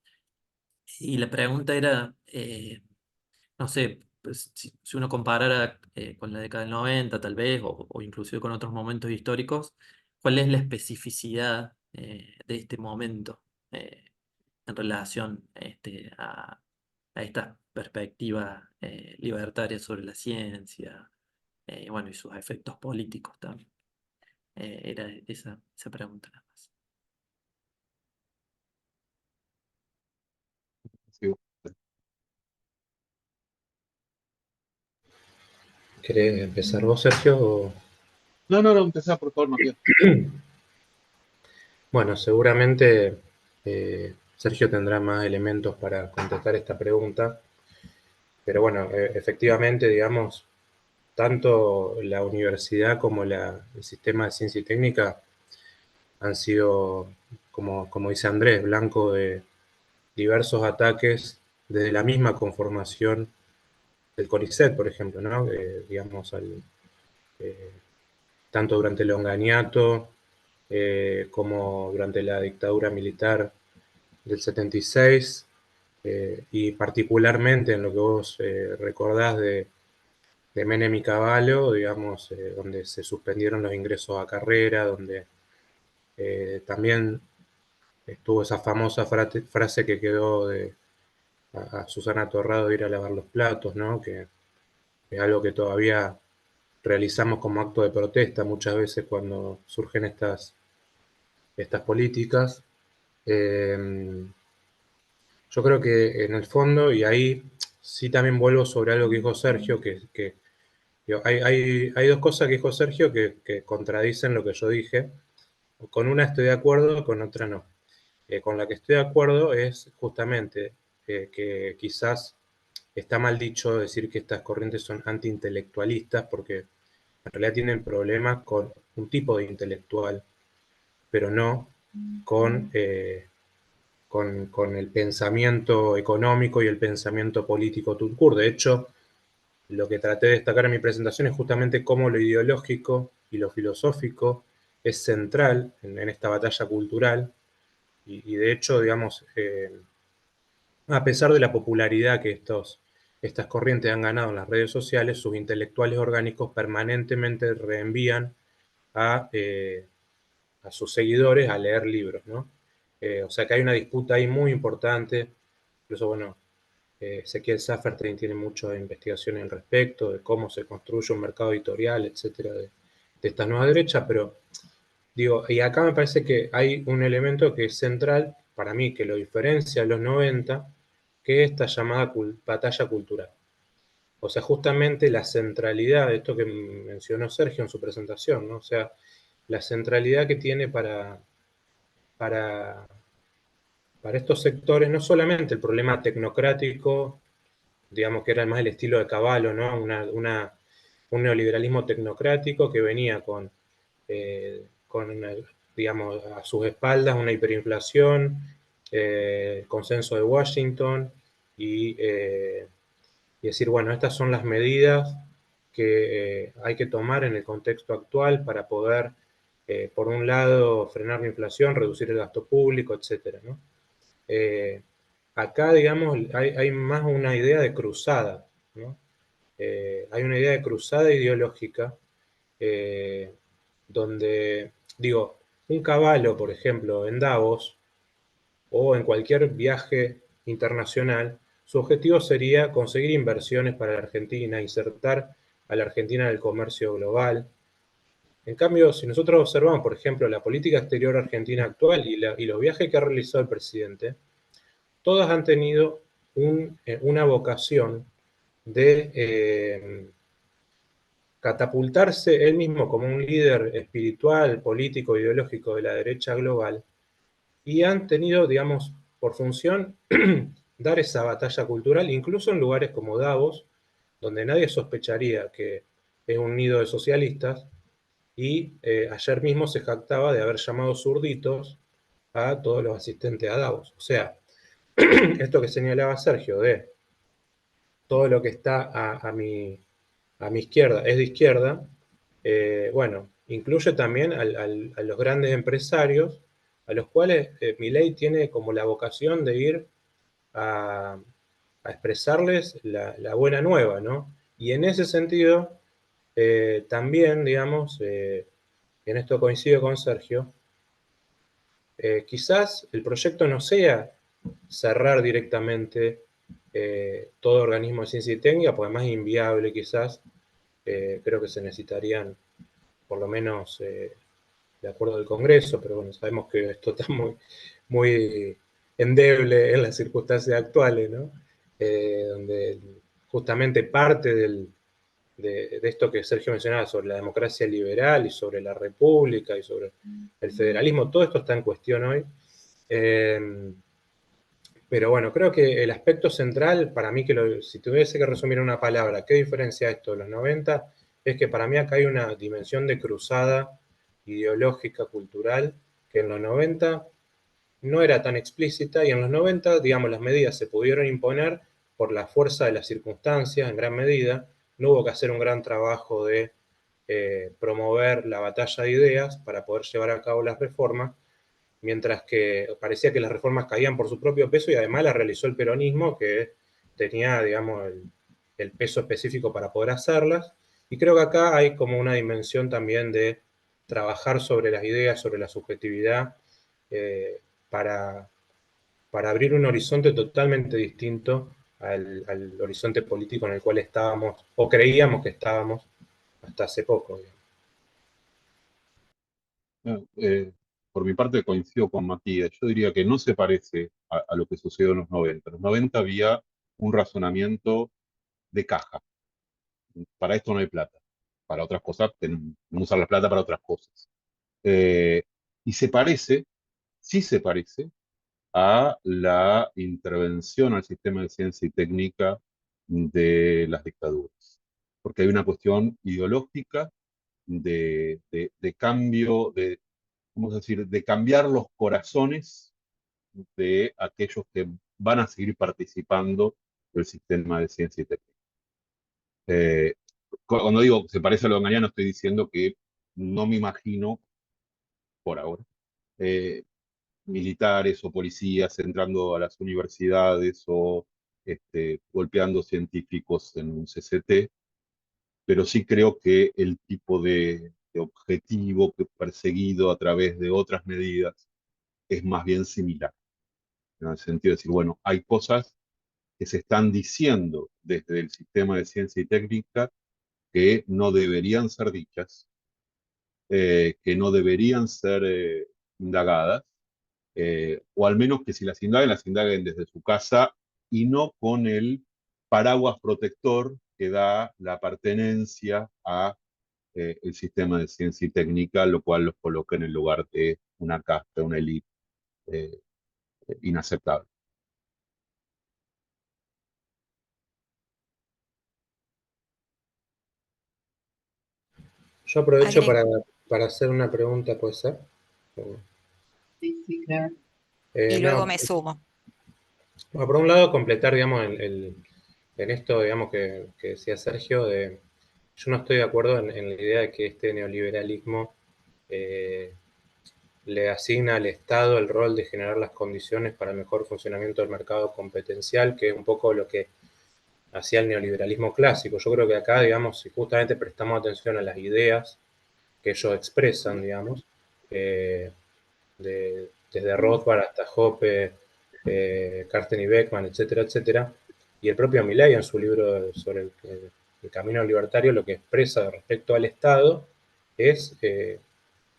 Y la pregunta era, no sé, pues, si uno comparara con la década del 90 tal vez, o inclusive con otros momentos históricos, ¿cuál es la especificidad de este momento en relación a esta perspectiva libertaria sobre la ciencia, bueno, y sus efectos políticos también? Era esa pregunta nada más. Sí. ¿Querés empezar vos, Sergio? No, empezá, por favor, Matías. Bueno, seguramente Sergio tendrá más elementos para contestar esta pregunta, pero bueno, efectivamente, digamos, tanto la universidad como el sistema de ciencia y técnica han sido, como dice Andrés, blanco de diversos ataques desde la misma conformación del CONICET, por ejemplo, ¿no? Digamos, eh, tanto durante el Onganiato como durante la dictadura militar del 76, y particularmente en lo que vos recordás de Menem y Cavallo, digamos, donde se suspendieron los ingresos a carrera, donde también estuvo esa famosa frase que quedó a Susana Torrado de ir a lavar los platos, ¿no? Que es algo que todavía realizamos como acto de protesta muchas veces cuando surgen estas políticas. Yo creo que en el fondo, y ahí sí también vuelvo sobre algo que dijo Sergio, que digo, hay dos cosas que dijo Sergio que contradicen lo que yo dije. Con una estoy de acuerdo, con otra no. Con la que estoy de acuerdo es justamente que quizás está mal dicho decir que estas corrientes son antiintelectualistas, porque en realidad tienen problemas con un tipo de intelectual, pero no con, con el pensamiento económico y el pensamiento político Tudkur. De hecho, lo que traté de destacar en mi presentación es justamente cómo lo ideológico y lo filosófico es central en esta batalla cultural, y de hecho, digamos, a pesar de la popularidad que estas corrientes han ganado en las redes sociales, sus intelectuales orgánicos permanentemente reenvían a sus seguidores a leer libros, ¿no? O sea que hay una disputa ahí muy importante. Incluso, bueno, Ezequiel Safferstein tiene mucha investigación al respecto, de cómo se construye un mercado editorial, etcétera, de esta nueva derecha, pero digo, y acá me parece que hay un elemento que es central para mí, que lo diferencia de los 90, que es esta llamada batalla cultural. O sea, justamente la centralidad de esto que mencionó Sergio en su presentación, ¿no? O sea, la centralidad que tiene para, para estos sectores, no solamente el problema tecnocrático, digamos que era más el estilo de Cavallo, ¿no? Un neoliberalismo tecnocrático que venía con digamos, a sus espaldas una hiperinflación, el consenso de Washington y decir, bueno, estas son las medidas que hay que tomar en el contexto actual para poder, por un lado, frenar la inflación, reducir el gasto público, etcétera, ¿no? Acá, digamos, hay más una idea de cruzada, ¿no? Hay una idea de cruzada ideológica donde, digo, un caballo, por ejemplo, en Davos o en cualquier viaje internacional, su objetivo sería conseguir inversiones para la Argentina, insertar a la Argentina en el comercio global. En cambio, si nosotros observamos, por ejemplo, la política exterior argentina actual y los viajes que ha realizado el presidente, todas han tenido una vocación de catapultarse él mismo como un líder espiritual, político, ideológico de la derecha global, y han tenido, digamos, por función dar esa batalla cultural, incluso en lugares como Davos, donde nadie sospecharía que es un nido de socialistas, y ayer mismo se jactaba de haber llamado zurditos a todos los asistentes a Davos. O sea, esto que señalaba Sergio de todo lo que está a mi izquierda es de izquierda, bueno, incluye también a los grandes empresarios, a los cuales Milei tiene como la vocación de ir a, a expresarles la buena nueva, ¿no? Y en ese sentido, también, digamos, en esto coincido con Sergio, quizás el proyecto no sea cerrar directamente todo organismo de ciencia y técnica, porque además es inviable quizás, creo que se necesitarían por lo menos de acuerdo del Congreso, pero bueno, sabemos que esto está muy endeble en las circunstancias actuales, ¿no? Donde justamente parte de esto que Sergio mencionaba sobre la democracia liberal y sobre la república y sobre el federalismo. Todo esto está en cuestión hoy. Pero bueno, creo que el aspecto central, para mí, si tuviese que resumir en una palabra, ¿qué diferencia esto de los 90? Es que para mí acá hay una dimensión de cruzada ideológica, cultural, que en los 90 no era tan explícita, y en los 90, digamos, las medidas se pudieron imponer por la fuerza de las circunstancias en gran medida. No hubo que hacer un gran trabajo de promover la batalla de ideas para poder llevar a cabo las reformas, mientras que parecía que las reformas caían por su propio peso, y además las realizó el peronismo, que tenía, digamos, el peso específico para poder hacerlas. Y creo que acá hay como una dimensión también de trabajar sobre las ideas, sobre la subjetividad, eh, para, para abrir un horizonte totalmente distinto al horizonte político en el cual estábamos, o creíamos que estábamos, hasta hace poco, digamos. Por mi parte coincido con Matías. Yo diría que no se parece a lo que sucedió en los 90. En los 90 había un razonamiento de caja. Para esto no hay plata. Para otras cosas, tenemos que usar la plata para otras cosas. Eh, y sí se parece a la intervención al sistema de ciencia y técnica de las dictaduras. Porque hay una cuestión ideológica de cambio, vamos a decir, de cambiar los corazones de aquellos que van a seguir participando del sistema de ciencia y técnica. Eh, Cuando digo se parece a lo de no estoy diciendo que no me imagino, por ahora, eh, militares o policías entrando a las universidades o golpeando científicos en un CCT, pero sí creo que el tipo de objetivo perseguido a través de otras medidas es más bien similar, en el sentido de decir, bueno, hay cosas que se están diciendo desde el sistema de ciencia y técnica que no deberían ser dichas, que no deberían ser indagadas, o al menos que si las indaguen desde su casa y no con el paraguas protector que da la pertenencia a el sistema de ciencia y técnica, lo cual los coloca en el lugar de una casta, una élite eh, inaceptable. Yo aprovecho Agre- para hacer una pregunta, ¿puede ser? Sí, sí, claro. y luego No, me sumo. bueno, por un lado, completar, digamos, en esto, digamos, que decía Sergio, yo no estoy de acuerdo en la idea de que este neoliberalismo eh, le asigna al Estado el rol de generar las condiciones para el mejor funcionamiento del mercado competencial, que es un poco lo que hacía el neoliberalismo clásico. Yo creo que acá, digamos, si justamente prestamos atención a las ideas que ellos expresan, digamos, eh, desde Rothbard hasta Hoppe, Carsten y Beckman, etcétera, etcétera, y el propio Milley en su libro sobre el camino libertario, lo que expresa respecto al Estado es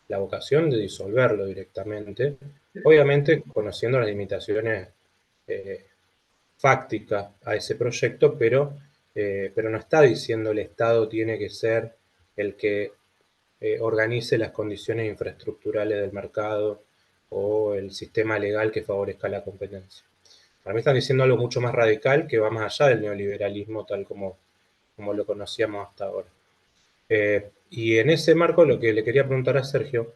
la vocación de disolverlo directamente, obviamente conociendo las limitaciones eh, fácticas a ese proyecto, pero no está diciendo el Estado tiene que ser el que organice las condiciones infraestructurales del mercado o el sistema legal que favorezca la competencia. Para mí están diciendo algo mucho más radical que va más allá del neoliberalismo tal como lo conocíamos hasta ahora. Y en ese marco lo que le quería preguntar a Sergio,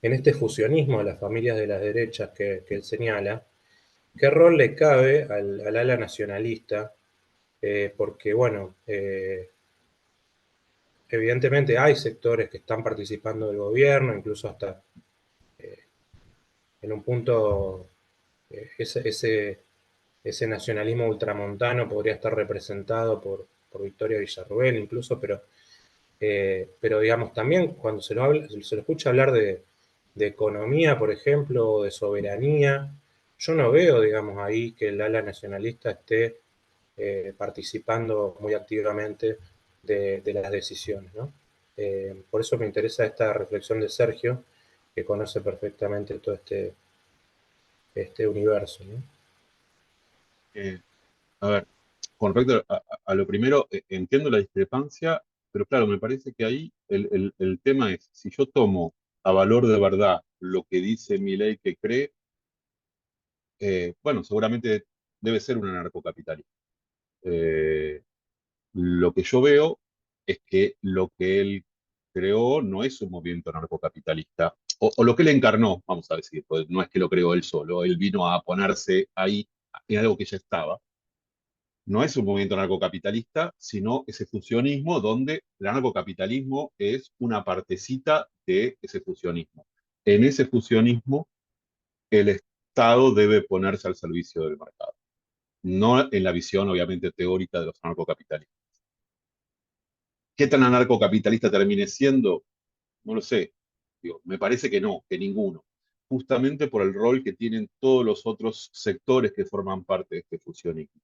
en este fusionismo de las familias de las derechas que él señala, ¿qué rol le cabe al ala nacionalista? Porque, bueno, evidentemente hay sectores que están participando del gobierno, incluso hasta en un punto ese nacionalismo ultramontano podría estar representado por Victoria Villarruel incluso, pero digamos también cuando se lo escucha hablar de economía, por ejemplo, o de soberanía, yo no veo, digamos, ahí que el ala nacionalista esté participando muy activamente de las decisiones, ¿no? Por eso me interesa esta reflexión de Sergio, que conoce perfectamente todo este universo, ¿no? A ver, con respecto a lo primero, entiendo la discrepancia, pero claro, me parece que ahí el tema es, si yo tomo a valor de verdad lo que dice mi ley que cree, bueno, seguramente debe ser un anarcocapitalista. Eh, lo que yo veo es que lo que él creó no es un movimiento anarcocapitalista, o lo que él encarnó, vamos a decir, pues no es que lo creó él solo, él vino a ponerse ahí en algo que ya estaba. No es un movimiento anarcocapitalista, sino ese fusionismo donde el anarcocapitalismo es una partecita de ese fusionismo. En ese fusionismo, el Estado debe ponerse al servicio del mercado, no en la visión, obviamente, teórica de los anarcocapitalistas. ¿Qué tan anarcocapitalista termine siendo? No lo sé. Digo, me parece que no, que ninguno. Justamente por el rol que tienen todos los otros sectores que forman parte de este fusionismo.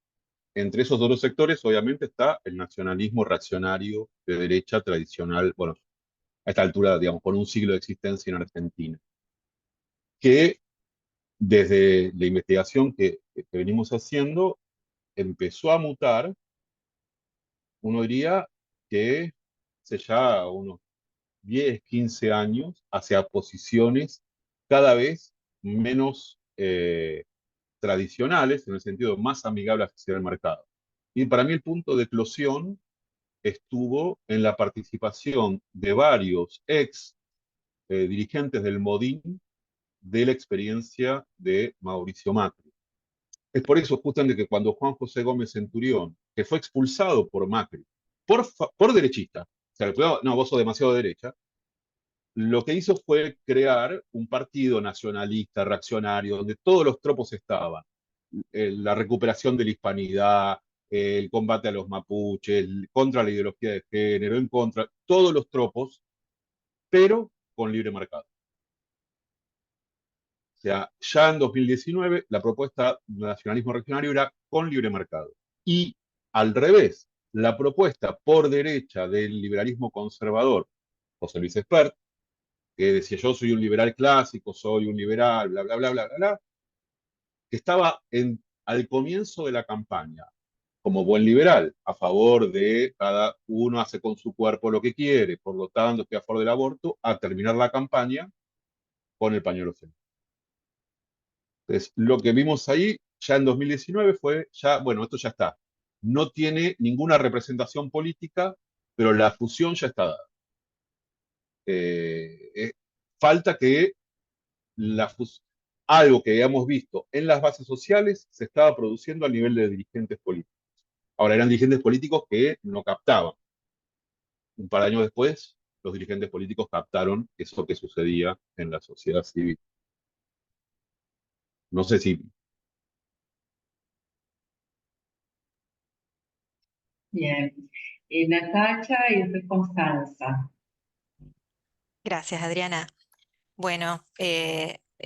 Entre esos otros sectores, obviamente, está el nacionalismo reaccionario de derecha tradicional, bueno, a esta altura, digamos, con un siglo de existencia en Argentina, que desde la investigación que venimos haciendo, empezó a mutar, uno diría que hace ya unos 10, 15 años, hacia posiciones cada vez menos tradicionales, en el sentido más amigables hacia el mercado. Y para mí el punto de eclosión estuvo en la participación de varios ex dirigentes del Modín de la experiencia de Mauricio Macri. Es por eso justamente que cuando Juan José Gómez Centurión, que fue expulsado por Macri, por derechista, o sea, no, vos sos demasiado derecha, lo que hizo fue crear un partido nacionalista, reaccionario, donde todos los tropos estaban. La recuperación de la hispanidad, el combate a los mapuches, contra la ideología de género, en contra, todos los tropos, pero con libre mercado. O sea, ya en 2019 la propuesta del nacionalismo reaccionario era con libre mercado. Y al revés, la propuesta por derecha del liberalismo conservador, José Luis Espert, que decía yo soy un liberal clásico, soy un liberal, bla, bla, bla, bla, bla, bla, que estaba al comienzo de la campaña como buen liberal, a favor de cada uno hace con su cuerpo lo que quiere, por lo tanto estoy a favor del aborto, a terminar la campaña con el pañuelo celeste. Entonces, lo que vimos ahí ya en 2019 fue, ya, bueno, esto ya está. No tiene ninguna representación política, pero la fusión ya está dada. Falta que algo que habíamos visto en las bases sociales se estaba produciendo a nivel de dirigentes políticos. Ahora eran dirigentes políticos que no captaban. Un par de años después, los dirigentes políticos captaron eso que sucedía en la sociedad civil. No sé si... Bien. Natacha y después Constanza. Gracias, Adriana. Bueno,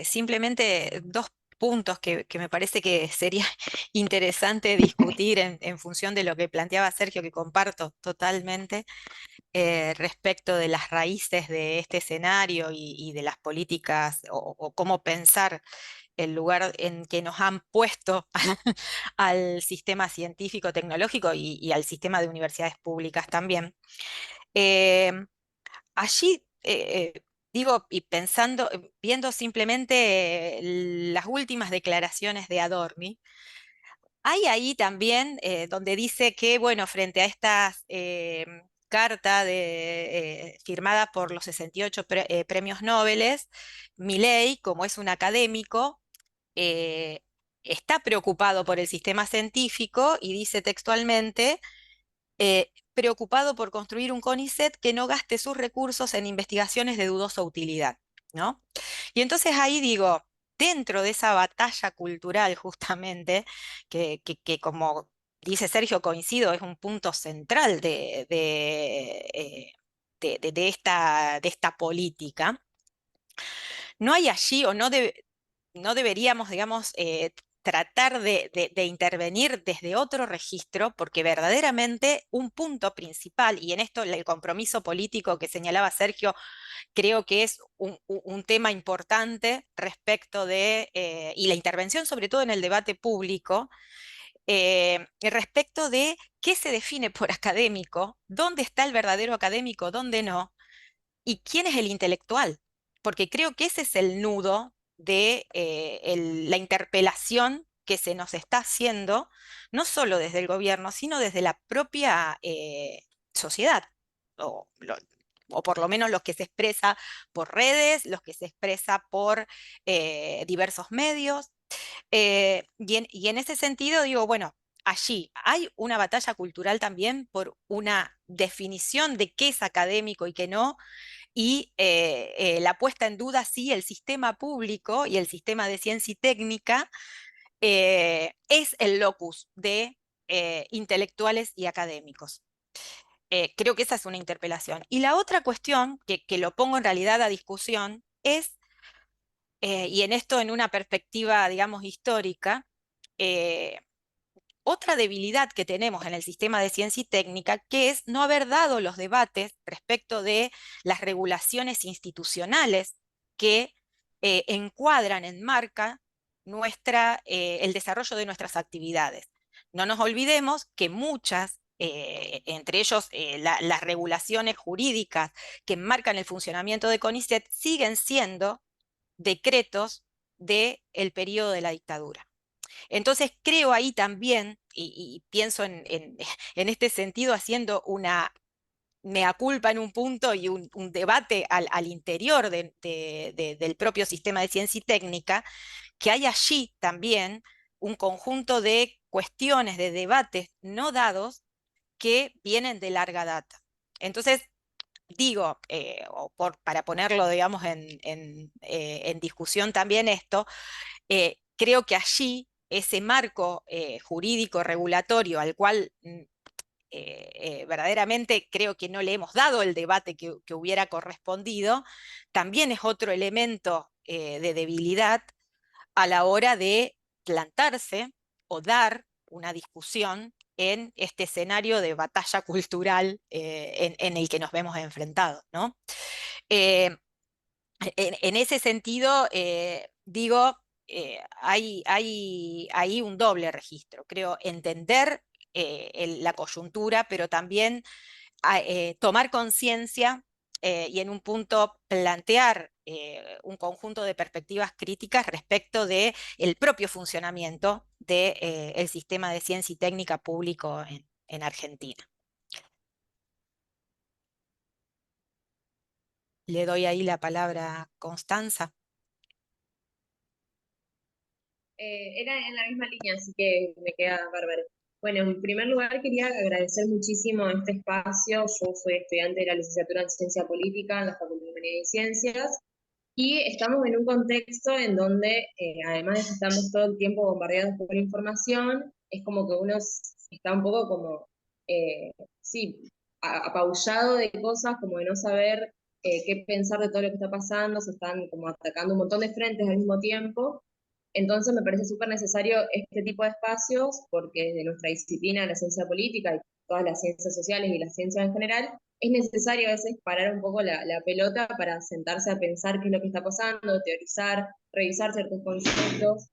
simplemente dos puntos que me parece que sería interesante discutir en función de lo que planteaba Sergio, que comparto totalmente, respecto de las raíces de este escenario y de las políticas o cómo pensar el lugar en que nos han puesto al sistema científico tecnológico y al sistema de universidades públicas también. Eh, Allí, digo, y pensando, viendo simplemente las últimas declaraciones de Adorni, hay ahí también donde dice que, bueno, frente a estas carta firmada por los 68 premios Nobel, Milei, como es un académico, eh, está preocupado por el sistema científico y dice textualmente preocupado por construir un CONICET que no gaste sus recursos en investigaciones de dudosa utilidad, ¿no? Y entonces ahí digo, dentro de esa batalla cultural justamente, que como dice Sergio, coincido, es un punto central de esta política, no hay allí o no deberíamos, digamos, tratar de intervenir desde otro registro, porque verdaderamente un punto principal, y en esto el compromiso político que señalaba Sergio, creo que es un tema importante respecto y la intervención sobre todo en el debate público, respecto de qué se define por académico, dónde está el verdadero académico, dónde no, y quién es el intelectual, porque creo que ese es el nudo de la interpelación que se nos está haciendo, no solo desde el gobierno, sino desde la propia sociedad, o, o por lo menos los que se expresa por redes, los que se expresa por diversos medios. Y en ese sentido digo, bueno, allí hay una batalla cultural también por una definición de qué es académico y qué no, y la puesta en duda si el sistema público y el sistema de ciencia y técnica es el locus de intelectuales y académicos. Creo que esa es una interpelación. Y la otra cuestión, que lo pongo en realidad a discusión, es, y en esto en una perspectiva, digamos, histórica, eh, otra debilidad que tenemos en el sistema de ciencia y técnica, que es no haber dado los debates respecto de las regulaciones institucionales que encuadran, enmarcan el desarrollo de nuestras actividades. No nos olvidemos que muchas, entre ellos las regulaciones jurídicas que enmarcan el funcionamiento de CONICET, siguen siendo decretos del periodo de la dictadura. Entonces creo ahí también, y pienso en este sentido haciendo una mea culpa en un punto y un debate al interior del propio sistema de ciencia y técnica, que hay allí también un conjunto de cuestiones, de debates no dados que vienen de larga data. Entonces, digo, para ponerlo, digamos, en discusión también esto, creo que allí ese marco jurídico regulatorio al cual verdaderamente creo que no le hemos dado el debate que hubiera correspondido, también es otro elemento de debilidad a la hora de plantarse o dar una discusión en este escenario de batalla cultural en el que nos vemos enfrentados, ¿no? Eh, en ese sentido, digo, hay un doble registro. Creo entender la coyuntura, pero también tomar conciencia y en un punto plantear un conjunto de perspectivas críticas respecto del propio funcionamiento del sistema de ciencia y técnica público en Argentina. Le doy ahí la palabra a Constanza. Era en la misma línea, así que me queda bárbaro. Bueno, en primer lugar quería agradecer muchísimo este espacio. Yo soy estudiante de la licenciatura en Ciencia Política en la Facultad de Humanidades y Ciencias, y estamos en un contexto en donde, además de que estamos todo el tiempo bombardeados por información, es como que uno está un poco como, sí, apabullado de cosas, como de no saber qué pensar de todo lo que está pasando, se están como atacando un montón de frentes al mismo tiempo. Entonces me parece súper necesario este tipo de espacios, porque desde nuestra disciplina, la ciencia política y todas las ciencias sociales y las ciencias en general, es necesario a veces parar un poco la pelota para sentarse a pensar qué es lo que está pasando, teorizar, revisar ciertos conceptos.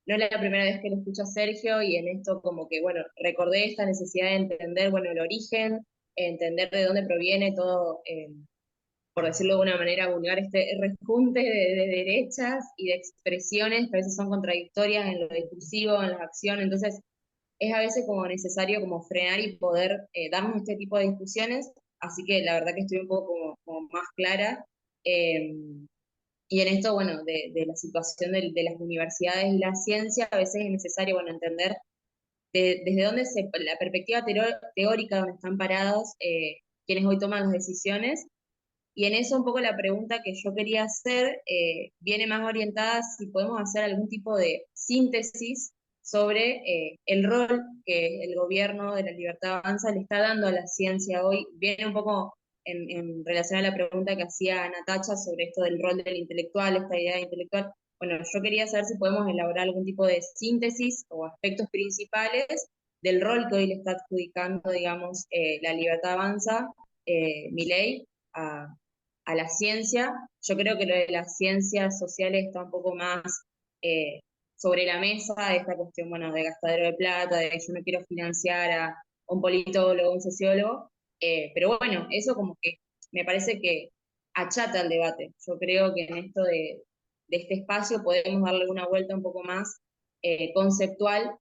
No es la primera vez que lo escucho a Sergio, y en esto como que, bueno, recordé esta necesidad de entender, bueno, el origen, entender de dónde proviene todo, por decirlo de una manera vulgar, este rejunte de derechas y de expresiones que a veces son contradictorias en lo discursivo, en las acciones. Entonces es a veces como necesario como frenar y poder darnos este tipo de discusiones, así que la verdad que estoy un poco como más clara. Y en esto, bueno, de la situación de las universidades y la ciencia, a veces es necesario, bueno, entender desde dónde la perspectiva teórica donde están parados quienes hoy toman las decisiones. Y en eso un poco la pregunta que yo quería hacer viene más orientada si podemos hacer algún tipo de síntesis sobre el rol que el gobierno de la Libertad Avanza le está dando a la ciencia hoy. Viene un poco en relación a la pregunta que hacía Natacha sobre esto del rol del intelectual, esta idea de intelectual. Bueno, yo quería saber si podemos elaborar algún tipo de síntesis o aspectos principales del rol que hoy le está adjudicando, digamos, la Libertad Avanza, Milei, a la ciencia. Yo creo que lo de las ciencias sociales está un poco más sobre la mesa esta cuestión, bueno, de gastadero de plata, de yo no quiero financiar a un politólogo, un sociólogo, pero bueno, eso como que me parece que achata el debate. Yo creo que en esto de este espacio podemos darle una vuelta un poco más conceptual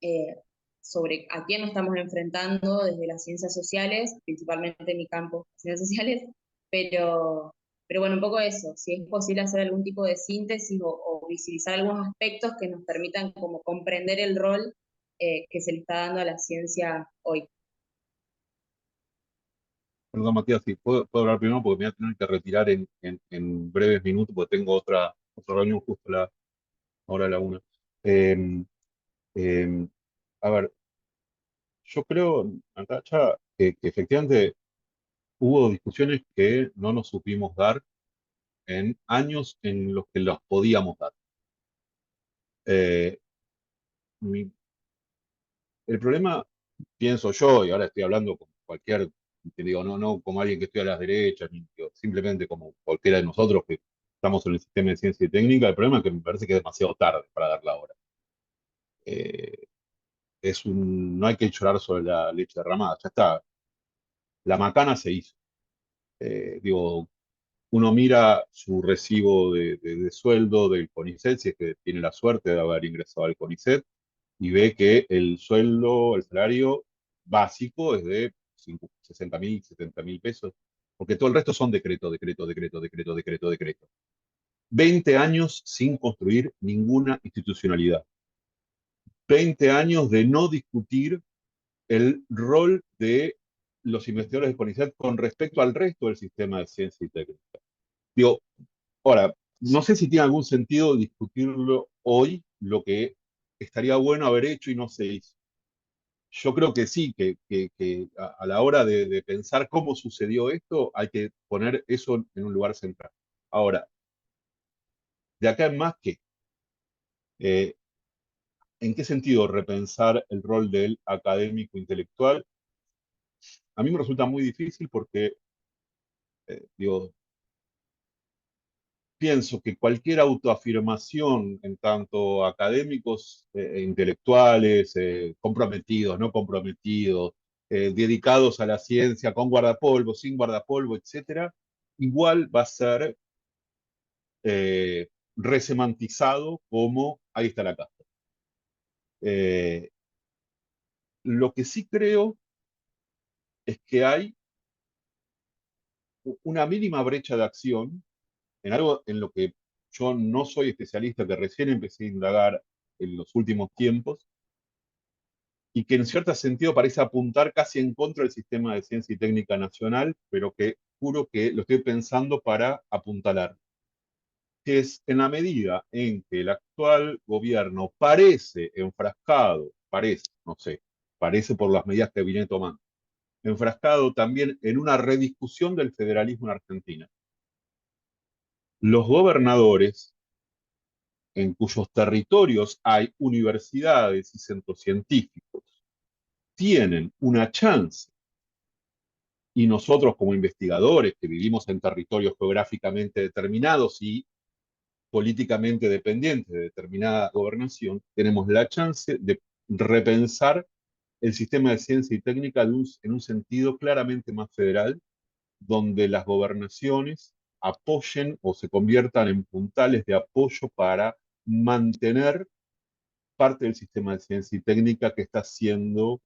eh, sobre a quién nos estamos enfrentando desde las ciencias sociales, principalmente en mi campo, ciencias sociales, pero bueno, un poco eso, si es posible hacer algún tipo de síntesis o visibilizar algunos aspectos que nos permitan como comprender el rol que se le está dando a la ciencia hoy. Perdón, Matías, si puedo hablar primero porque me voy a tener que retirar en breves minutos porque tengo otra reunión justo ahora a la 1. Eh, eh, a ver, yo creo, Natacha, que efectivamente hubo discusiones que no nos supimos dar en años en los que las podíamos dar. Eh, mi- el problema, pienso yo, y ahora estoy hablando con cualquier, te digo, no como alguien que estoy a las derechas, ni digo, simplemente como cualquiera de nosotros que estamos en el sistema de ciencia y técnica, el problema es que me parece que es demasiado tarde para dar la hora. Eh, no hay que llorar sobre la leche derramada, ya está, la macana se hizo. Digo, uno mira su recibo de sueldo del CONICET, si es que tiene la suerte de haber ingresado al CONICET, y ve que el sueldo, el salario básico es de 60.000, 70.000 pesos, porque todo el resto son decreto, decreto, decreto, decreto, decreto, decreto. 20 años sin construir ninguna institucionalidad. 20 años de no discutir el rol de los investigadores de CONICET con respecto al resto del sistema de ciencia y técnica. Digo, ahora, no sé si tiene algún sentido discutirlo hoy, lo que estaría bueno haber hecho y no se hizo. Yo creo que sí, que a la hora de pensar cómo sucedió esto, hay que poner eso en un lugar central. Ahora, de acá en más, ¿qué? ¿En qué sentido repensar el rol del académico intelectual? A mí me resulta muy difícil porque, digo, pienso que cualquier autoafirmación en tanto académicos e intelectuales, comprometidos, no comprometidos, dedicados a la ciencia, con guardapolvo, sin guardapolvo, etcétera, igual va a ser resemantizado como ahí está la casa. Lo que sí creo es que hay una mínima brecha de acción en algo en lo que yo no soy especialista, que recién empecé a indagar en los últimos tiempos, y que en cierto sentido parece apuntar casi en contra del sistema de ciencia y técnica nacional, pero que juro que lo estoy pensando para apuntalar, que es en la medida en que el actual gobierno parece enfrascado, parece, no sé, parece por las medidas que viene tomando, enfrascado también en una rediscusión del federalismo en Argentina. Los gobernadores en cuyos territorios hay universidades y centros científicos tienen una chance, y nosotros como investigadores que vivimos en territorios geográficamente determinados y políticamente dependientes de determinada gobernación, tenemos la chance de repensar el sistema de ciencia y técnica en un sentido claramente más federal, donde las gobernaciones apoyen o se conviertan en puntales de apoyo para mantener parte del sistema de ciencia y técnica que está siendo,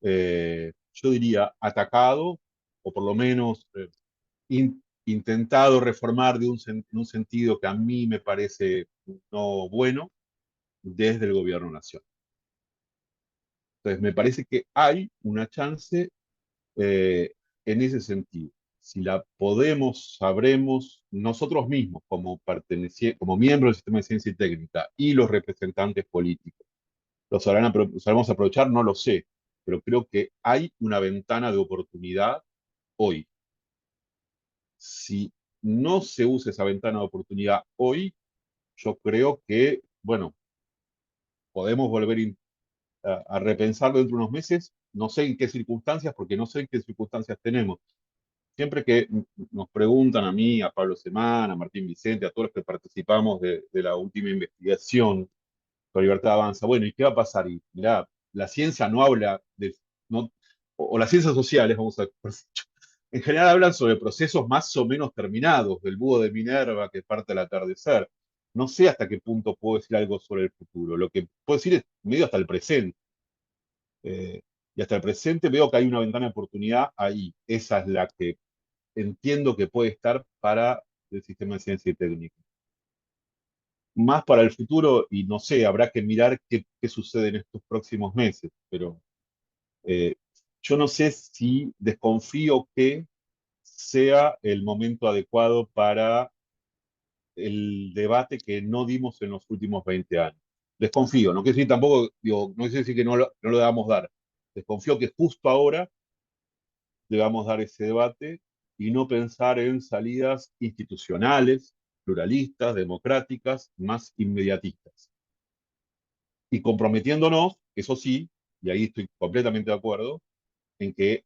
yo diría, atacado, o por lo menos intentado reformar en un sentido que a mí me parece no bueno desde el gobierno nacional. Entonces, me parece que hay una chance en ese sentido. Si la podemos, sabremos nosotros mismos como miembros del sistema de ciencia y técnica y los representantes políticos, ¿sabremos aprovechar? No lo sé, pero creo que hay una ventana de oportunidad hoy. Si no se usa esa ventana de oportunidad hoy, yo creo que, bueno, podemos volver a repensarlo dentro de unos meses. No sé en qué circunstancias, porque no sé en qué circunstancias tenemos. Siempre que nos preguntan a mí, a Pablo Semán, a Martín Vicente, a todos los que participamos de la última investigación Libertad Avanza. Bueno, ¿y qué va a pasar? Y mirá, la ciencia no habla de, no, o las ciencias sociales, vamos a en general hablan sobre procesos más o menos terminados, del búho de Minerva que parte al atardecer. No sé hasta qué punto puedo decir algo sobre el futuro. Lo que puedo decir es medio hasta el presente. Y hasta el presente veo que hay una ventana de oportunidad ahí. Esa es la que entiendo que puede estar para el sistema de ciencia y técnica. Más para el futuro, y no sé, habrá que mirar qué sucede en estos próximos meses, pero eh, yo no sé si desconfío que sea el momento adecuado para el debate que no dimos en los últimos 20 años. Desconfío, no quiero decir tampoco, digo, no quiero decir que no lo debamos dar. Desconfío que justo ahora debamos dar ese debate y no pensar en salidas institucionales, pluralistas, democráticas, más inmediatistas. Y comprometiéndonos, eso sí, y ahí estoy completamente de acuerdo, en que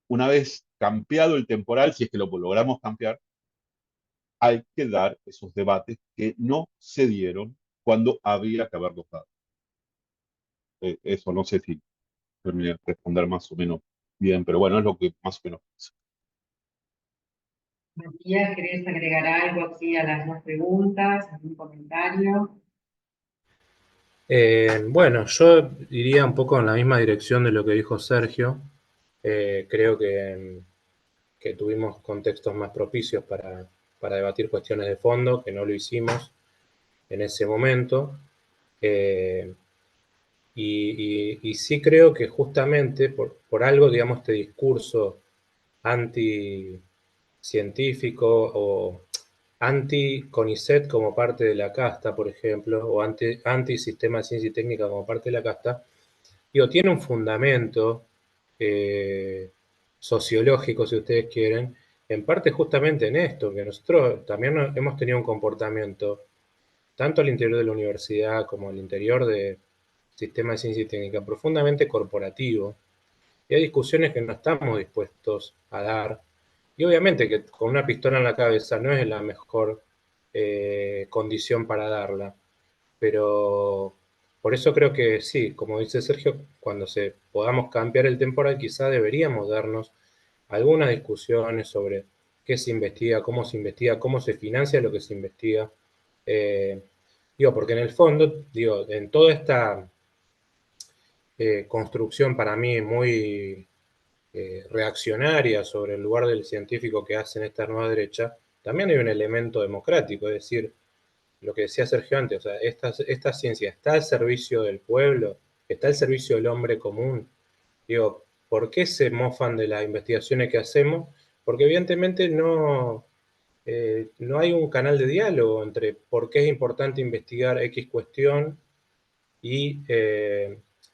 una vez campeado el temporal, si es que lo logramos campear, hay que dar esos debates que no se dieron cuando había que haberlos dado. Eso no sé si terminé de responder más o menos bien, pero bueno, es lo que más o menos pienso. Matías, ¿querés agregar algo aquí a las dos preguntas? ¿Algún comentario? Bueno, yo iría un poco en la misma dirección de lo que dijo Sergio. Creo que tuvimos contextos más propicios para debatir cuestiones de fondo, que no lo hicimos en ese momento. Y sí creo que justamente por algo, digamos, este discurso anti-científico o anti-CONICET como parte de la casta, por ejemplo, o anti-sistema de ciencia y técnica como parte de la casta, digo, tiene un fundamento sociológico, si ustedes quieren, en parte justamente en esto, que nosotros también hemos tenido un comportamiento, tanto al interior de la universidad como al interior del sistema de ciencia y técnica, profundamente corporativo, y hay discusiones que no estamos dispuestos a dar, y obviamente que con una pistola en la cabeza no es la mejor condición para darla, pero por eso creo que sí, como dice Sergio, cuando podamos cambiar el temporal, quizá deberíamos darnos algunas discusiones sobre qué se investiga, cómo se financia lo que se investiga. Digo, porque en el fondo, digo, en toda esta construcción para mí muy reaccionaria sobre el lugar del científico que hacen esta nueva derecha, también hay un elemento democrático, es decir, lo que decía Sergio antes, o sea, esta ciencia está al servicio del pueblo, está al servicio del hombre común. Digo, ¿por qué se mofan de las investigaciones que hacemos? Porque evidentemente no hay un canal de diálogo entre por qué es importante investigar X cuestión y,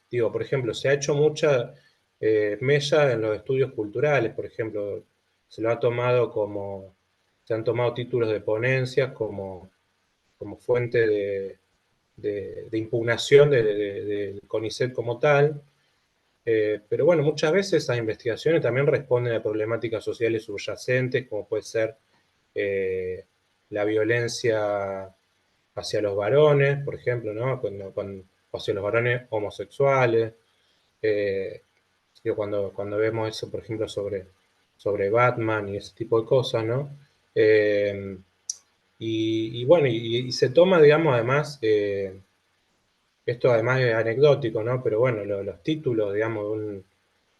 digo, por ejemplo, se ha hecho mucha mella en los estudios culturales, por ejemplo, se han tomado títulos de ponencias como fuente de impugnación del CONICET como tal. Pero bueno, muchas veces esas investigaciones también responden a problemáticas sociales subyacentes, como puede ser la violencia hacia los varones, por ejemplo, ¿no? Hacia los varones homosexuales. Eh, cuando vemos eso, por ejemplo, sobre Batman y ese tipo de cosas, ¿no? Y bueno, y se toma, digamos, además, esto además es anecdótico, ¿no? Pero bueno, los títulos, digamos,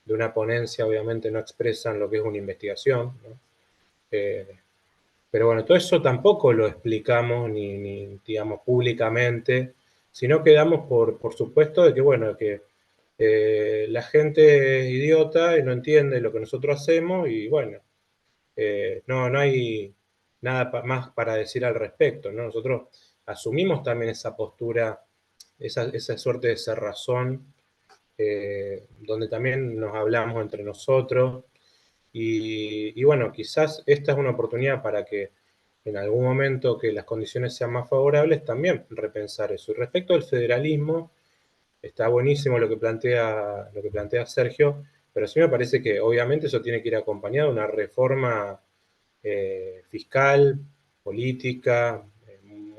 de una ponencia obviamente no expresan lo que es una investigación, ¿no? Pero bueno, todo eso tampoco lo explicamos ni digamos, públicamente, sino que damos por supuesto de que, bueno, que la gente es idiota y no entiende lo que nosotros hacemos y bueno, no hay nada más para decir al respecto, ¿no? Nosotros asumimos también esa postura, esa suerte de cerrazón, donde también nos hablamos entre nosotros y bueno, quizás esta es una oportunidad para que en algún momento que las condiciones sean más favorables, también repensar eso. Y respecto al federalismo, está buenísimo lo que plantea Sergio, pero sí me parece que obviamente eso tiene que ir acompañado de una reforma fiscal, política,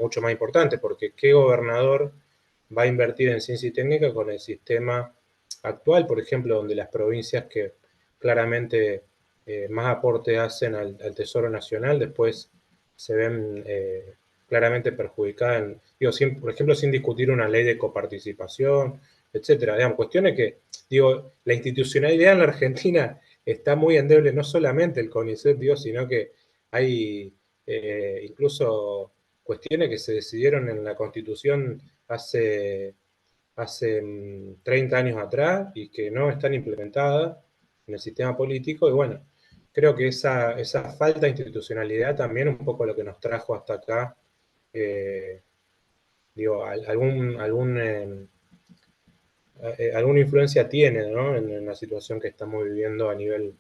mucho más importante, porque ¿qué gobernador va a invertir en ciencia y técnica con el sistema actual, por ejemplo, donde las provincias que claramente más aporte hacen al Tesoro Nacional, después se ven claramente perjudicadas, digo, por ejemplo, sin discutir una ley de coparticipación, etcétera? Digamos, cuestiones que, digo, la institucionalidad en la Argentina está muy endeble, no solamente el CONICET, digo, sino que hay incluso cuestiones que se decidieron en la Constitución hace 30 años atrás y que no están implementadas en el sistema político. Y bueno, creo que esa falta de institucionalidad también un poco lo que nos trajo hasta acá. Digo, alguna influencia tiene, ¿no? En la situación que estamos viviendo a nivel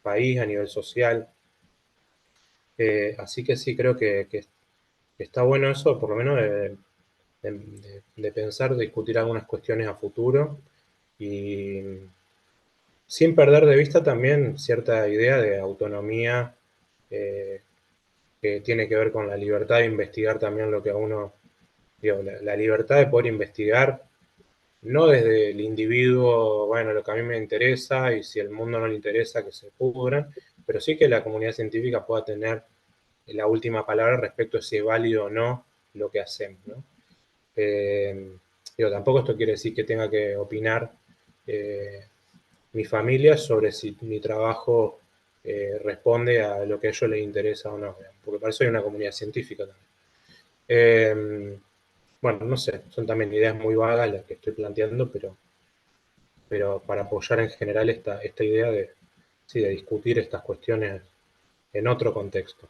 país, a nivel social. Así que sí, creo que está bueno eso, por lo menos de pensar, de discutir algunas cuestiones a futuro y sin perder de vista también cierta idea de autonomía que tiene que ver con la libertad de investigar también lo que a uno, digo, la libertad de poder investigar, no desde el individuo, bueno, lo que a mí me interesa y si el mundo no le interesa que se pudran, pero sí que la comunidad científica pueda tener la última palabra respecto a si es válido o no lo que hacemos, ¿no? Digo, tampoco esto quiere decir que tenga que opinar mi familia sobre si mi trabajo responde a lo que a ellos les interesa o no, porque para eso hay una comunidad científica también. Bueno, no sé, son también ideas muy vagas las que estoy planteando, pero para apoyar en general esta idea de discutir estas cuestiones en otro contexto.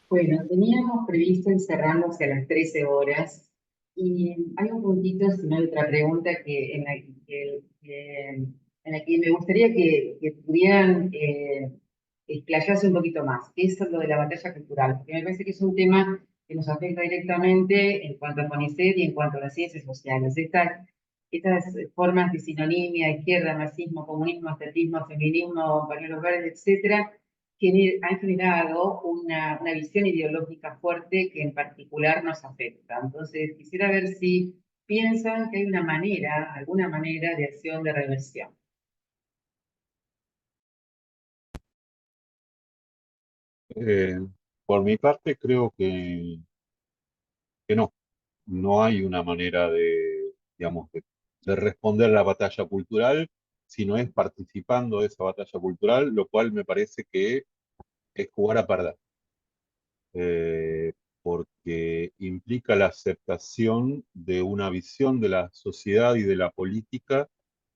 Bueno, teníamos previsto encerrarnos a las 13 horas y hay un puntito, si no hay otra pregunta, en la que me gustaría que pudieran explayarse un poquito más, que es lo de la batalla cultural, porque me parece que es un tema que nos afecta directamente en cuanto a CONICET y en cuanto a las ciencias sociales. Estas formas de sinonimia, izquierda, marxismo, comunismo, estatismo, feminismo, pañuelos verdes, etcétera, han generado una visión ideológica fuerte que en particular nos afecta. Entonces, quisiera ver si piensan que hay una manera, alguna manera de acción de reversión. Eh, por mi parte, creo que no hay una manera digamos, de responder a la batalla cultural, sino es participando de esa batalla cultural, lo cual me parece que es jugar a perder, eh, porque implica la aceptación de una visión de la sociedad y de la política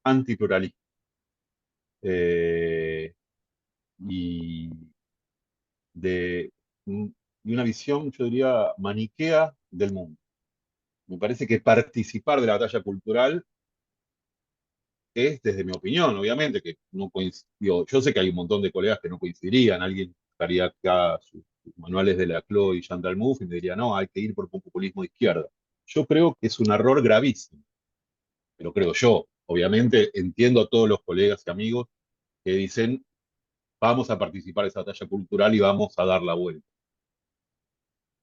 antipluralista. Eh, y de, y una visión, yo diría, maniquea del mundo. Me parece que participar de la batalla cultural es, desde mi opinión, obviamente, que no coincido. Yo sé que hay un montón de colegas que no coincidirían. Alguien estaría acá sus manuales de Laclau y Chantal Mouffe y me diría, no, hay que ir por un populismo de izquierda. Yo creo que es un error gravísimo, pero creo yo. Obviamente entiendo a todos los colegas y amigos que dicen, vamos a participar de esa batalla cultural y vamos a dar la vuelta.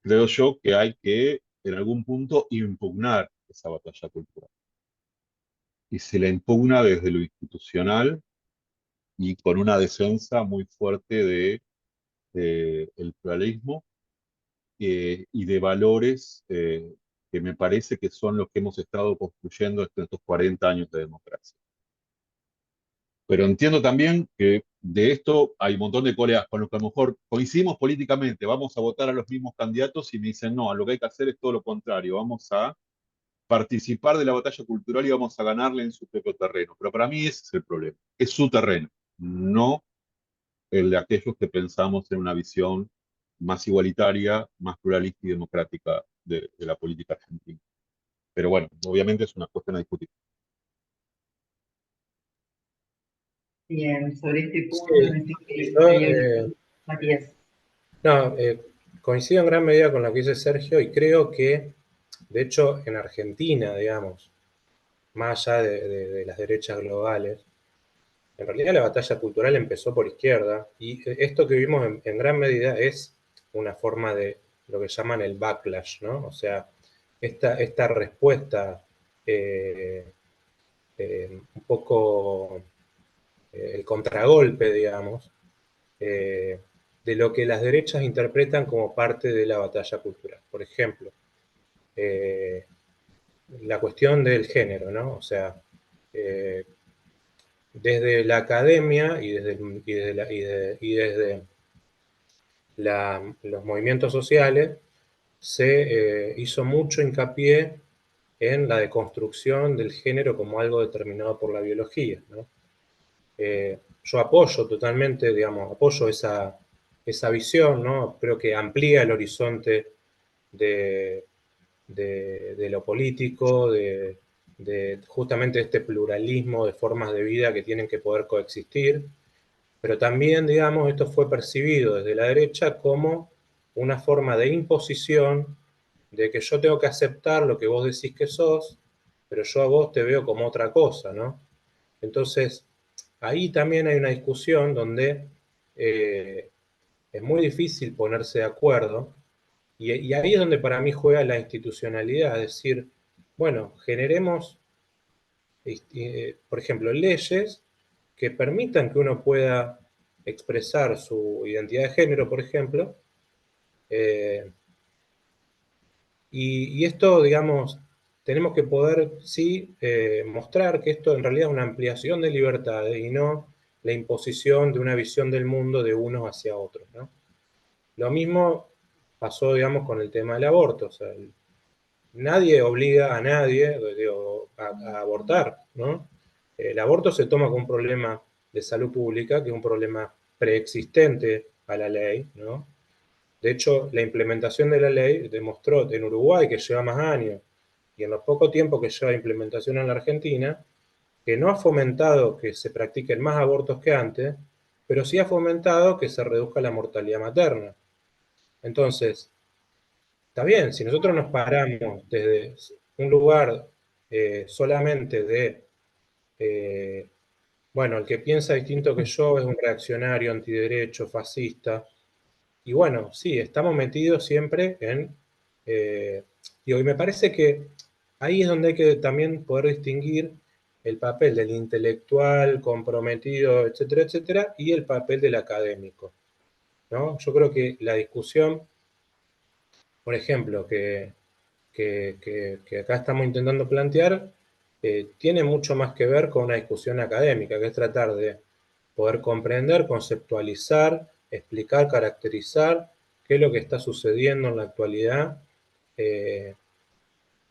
Creo yo que hay que, en algún punto, impugnar esa batalla cultural. Y se la impugna desde lo institucional y con una defensa muy fuerte el pluralismo y de valores que me parece que son los que hemos estado construyendo estos 40 años de democracia. Pero entiendo también que de esto hay un montón de colegas con los que a lo mejor coincidimos políticamente, vamos a votar a los mismos candidatos y me dicen, no, lo que hay que hacer es todo lo contrario, vamos a participar de la batalla cultural y vamos a ganarle en su propio terreno. Pero para mí ese es el problema, es su terreno, no el de aquellos que pensamos en una visión más igualitaria, más pluralista y democrática de la política argentina. Pero bueno, obviamente es una cuestión a discutir. Bien, sobre este punto, Sí, no sé qué yo, hay Matías. no, coincido en gran medida con lo que dice Sergio y creo que, de hecho, en Argentina, digamos, más allá de las derechas globales, en realidad la batalla cultural empezó por izquierda y esto que vimos en gran medida es una forma de lo que llaman el backlash, ¿no? O sea, esta respuesta un poco el contragolpe, digamos, de lo que las derechas interpretan como parte de la batalla cultural. Por ejemplo, la cuestión del género, ¿no? O sea, desde la academia y desde los movimientos sociales se hizo mucho hincapié en la deconstrucción del género como algo determinado por la biología, ¿no? Yo apoyo totalmente, digamos, apoyo esa visión, ¿no? Creo que amplía el horizonte de lo político, de justamente este pluralismo de formas de vida que tienen que poder coexistir, pero también, digamos, esto fue percibido desde la derecha como una forma de imposición, de que yo tengo que aceptar lo que vos decís que sos, pero yo a vos te veo como otra cosa, ¿no? Entonces, ahí también hay una discusión donde es muy difícil ponerse de acuerdo, y ahí es donde para mí juega la institucionalidad, es decir, bueno, generemos, por ejemplo, leyes que permitan que uno pueda expresar su identidad de género, por ejemplo, eh, y esto, digamos, tenemos que poder, sí, mostrar que esto en realidad es una ampliación de libertades y no la imposición de una visión del mundo de unos hacia otros, ¿no? Lo mismo pasó, digamos, con el tema del aborto. O sea, nadie obliga a nadie, digo, a abortar, ¿no? El aborto se toma como un problema de salud pública, que es un problema preexistente a la ley, ¿no? De hecho, la implementación de la ley demostró en Uruguay, que lleva más años, y en los poco tiempo que lleva implementación en la Argentina, que no ha fomentado que se practiquen más abortos que antes, pero sí ha fomentado que se reduzca la mortalidad materna. Entonces, está bien, si nosotros nos paramos desde un lugar solamente de, bueno, el que piensa distinto que yo es un reaccionario, antiderecho, fascista, y bueno, sí, estamos metidos siempre en, digo, y me parece que ahí es donde hay que también poder distinguir el papel del intelectual comprometido, etcétera, etcétera, y el papel del académico, ¿no? Yo creo que la discusión, por ejemplo, que acá estamos intentando plantear, tiene mucho más que ver con una discusión académica, que es tratar de poder comprender, conceptualizar, explicar, caracterizar qué es lo que está sucediendo en la actualidad, eh,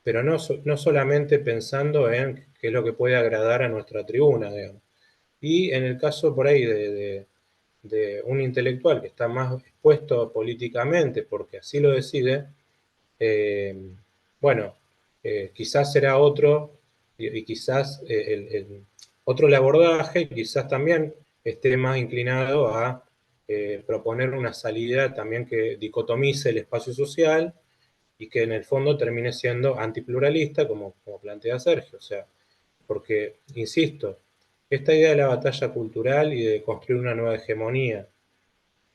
pero no solamente pensando en qué es lo que puede agradar a nuestra tribuna, digamos. Y en el caso por ahí de un intelectual que está más expuesto políticamente, porque así lo decide, bueno, quizás será otro, y quizás otro el abordaje, y quizás también esté más inclinado a proponer una salida también que dicotomice el espacio social y que en el fondo termine siendo antipluralista, como plantea Sergio. O sea, porque, insisto, esta idea de la batalla cultural y de construir una nueva hegemonía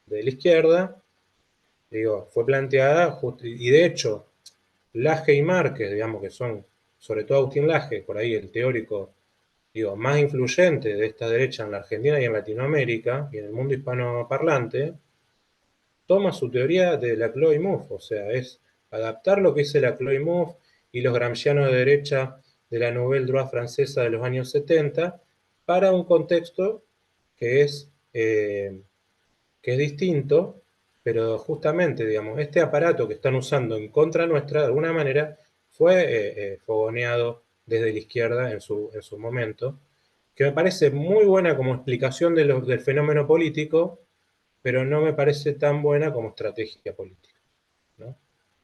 de la izquierda, digo, fue planteada, y de hecho, Laje y Márquez, digamos que son, sobre todo Agustín Laje, por ahí el teórico, digo, más influyente de esta derecha en la Argentina y en Latinoamérica, y en el mundo hispanoparlante, toma su teoría de Laclau y Mouffe, o sea, es adaptar lo que dice Laclau y Mouffe y los gramscianos de derecha de la Nouvelle Droite francesa de los años 70 para un contexto que que es distinto, pero justamente, digamos, este aparato que están usando en contra nuestra, de alguna manera, fue fogoneado desde la izquierda en su momento, que me parece muy buena como explicación del fenómeno político, pero no me parece tan buena como estrategia política, ¿no?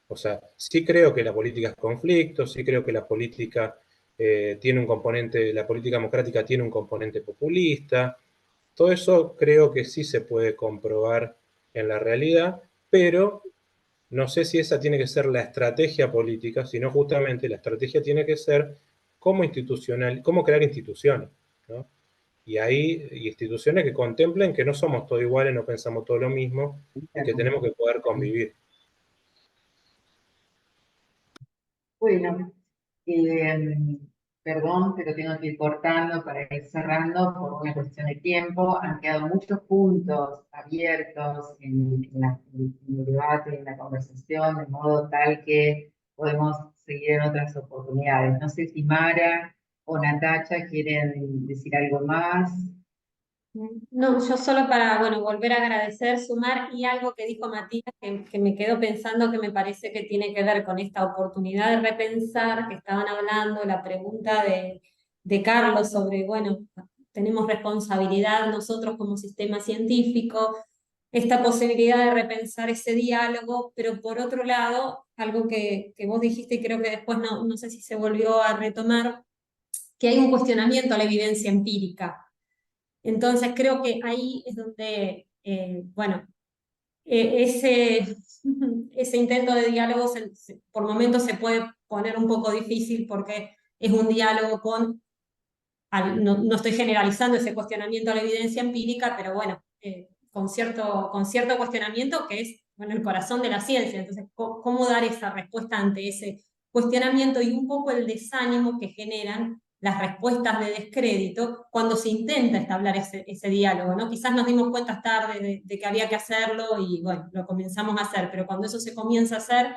O sea, sí creo que la política es conflicto, sí creo que la política tiene un componente, la política democrática tiene un componente populista, todo eso creo que sí se puede comprobar en la realidad, pero no sé si esa tiene que ser la estrategia política, sino justamente la estrategia tiene que ser cómo institucional, cómo crear instituciones, ¿no? Y hay instituciones que contemplen que no somos todos iguales, no pensamos todo lo mismo y que tenemos que poder convivir. Bueno, eh, perdón, pero tengo que ir cortando para ir cerrando por una cuestión de tiempo. Han quedado muchos puntos abiertos en el debate, en la conversación, de modo tal que podemos seguir en otras oportunidades. No sé si Mara o Natacha quieren decir algo más. No, yo solo para, bueno, volver a agradecer, sumar y algo que dijo Matías que me quedo pensando que me parece que tiene que ver con esta oportunidad de repensar que estaban hablando, la pregunta de Carlos sobre, bueno, tenemos responsabilidad nosotros como sistema científico, esta posibilidad de repensar ese diálogo, pero por otro lado, algo que vos dijiste y creo que después no sé si se volvió a retomar, que hay un cuestionamiento a la evidencia empírica. Entonces creo que ahí es donde, bueno, ese intento de diálogo por momentos se puede poner un poco difícil porque es un diálogo no estoy generalizando ese cuestionamiento a la evidencia empírica, pero bueno, con cierto cuestionamiento que es, bueno, el corazón de la ciencia. Entonces, ¿cómo dar esa respuesta ante ese cuestionamiento y un poco el desánimo que generan las respuestas de descrédito cuando se intenta establecer ese diálogo, ¿no? Quizás nos dimos cuenta tarde de que había que hacerlo y, bueno, lo comenzamos a hacer, pero cuando eso se comienza a hacer,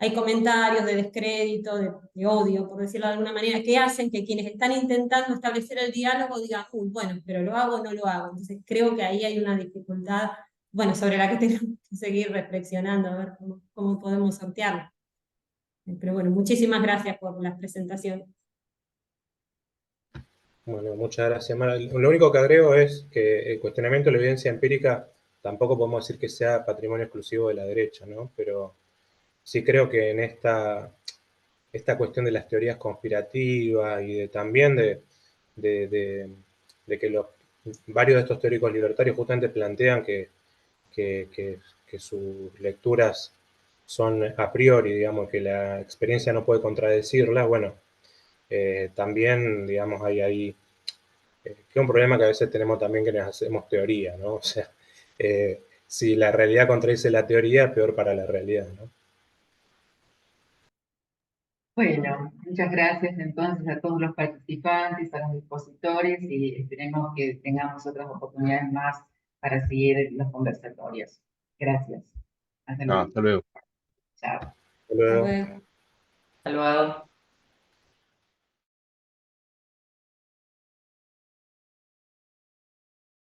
hay comentarios de descrédito, de odio, por decirlo de alguna manera, que hacen que quienes están intentando establecer el diálogo digan, uy, bueno, pero lo hago o no lo hago. Entonces creo que ahí hay una dificultad, bueno, sobre la que tenemos que seguir reflexionando, a ver cómo podemos sortearla. Pero bueno, muchísimas gracias por las presentaciones. Bueno, muchas gracias, Mara. Lo único que agrego es que el cuestionamiento de la evidencia empírica tampoco podemos decir que sea patrimonio exclusivo de la derecha, ¿no? Pero sí creo que en esta cuestión de las teorías conspirativas y también de que varios de estos teóricos libertarios justamente plantean que sus lecturas son a priori, digamos, que la experiencia no puede contradecirlas, bueno, también, digamos, hay ahí, que es un problema que a veces tenemos también que nos hacemos teoría, ¿no? O sea, si la realidad contradice la teoría, peor para la realidad, ¿no? Bueno, muchas gracias entonces a todos los participantes, a los expositores y esperemos que tengamos otras oportunidades más para seguir los conversatorios. Gracias. Hasta luego. Hasta luego. Chao. Hasta luego. Hasta luego. Hasta luego.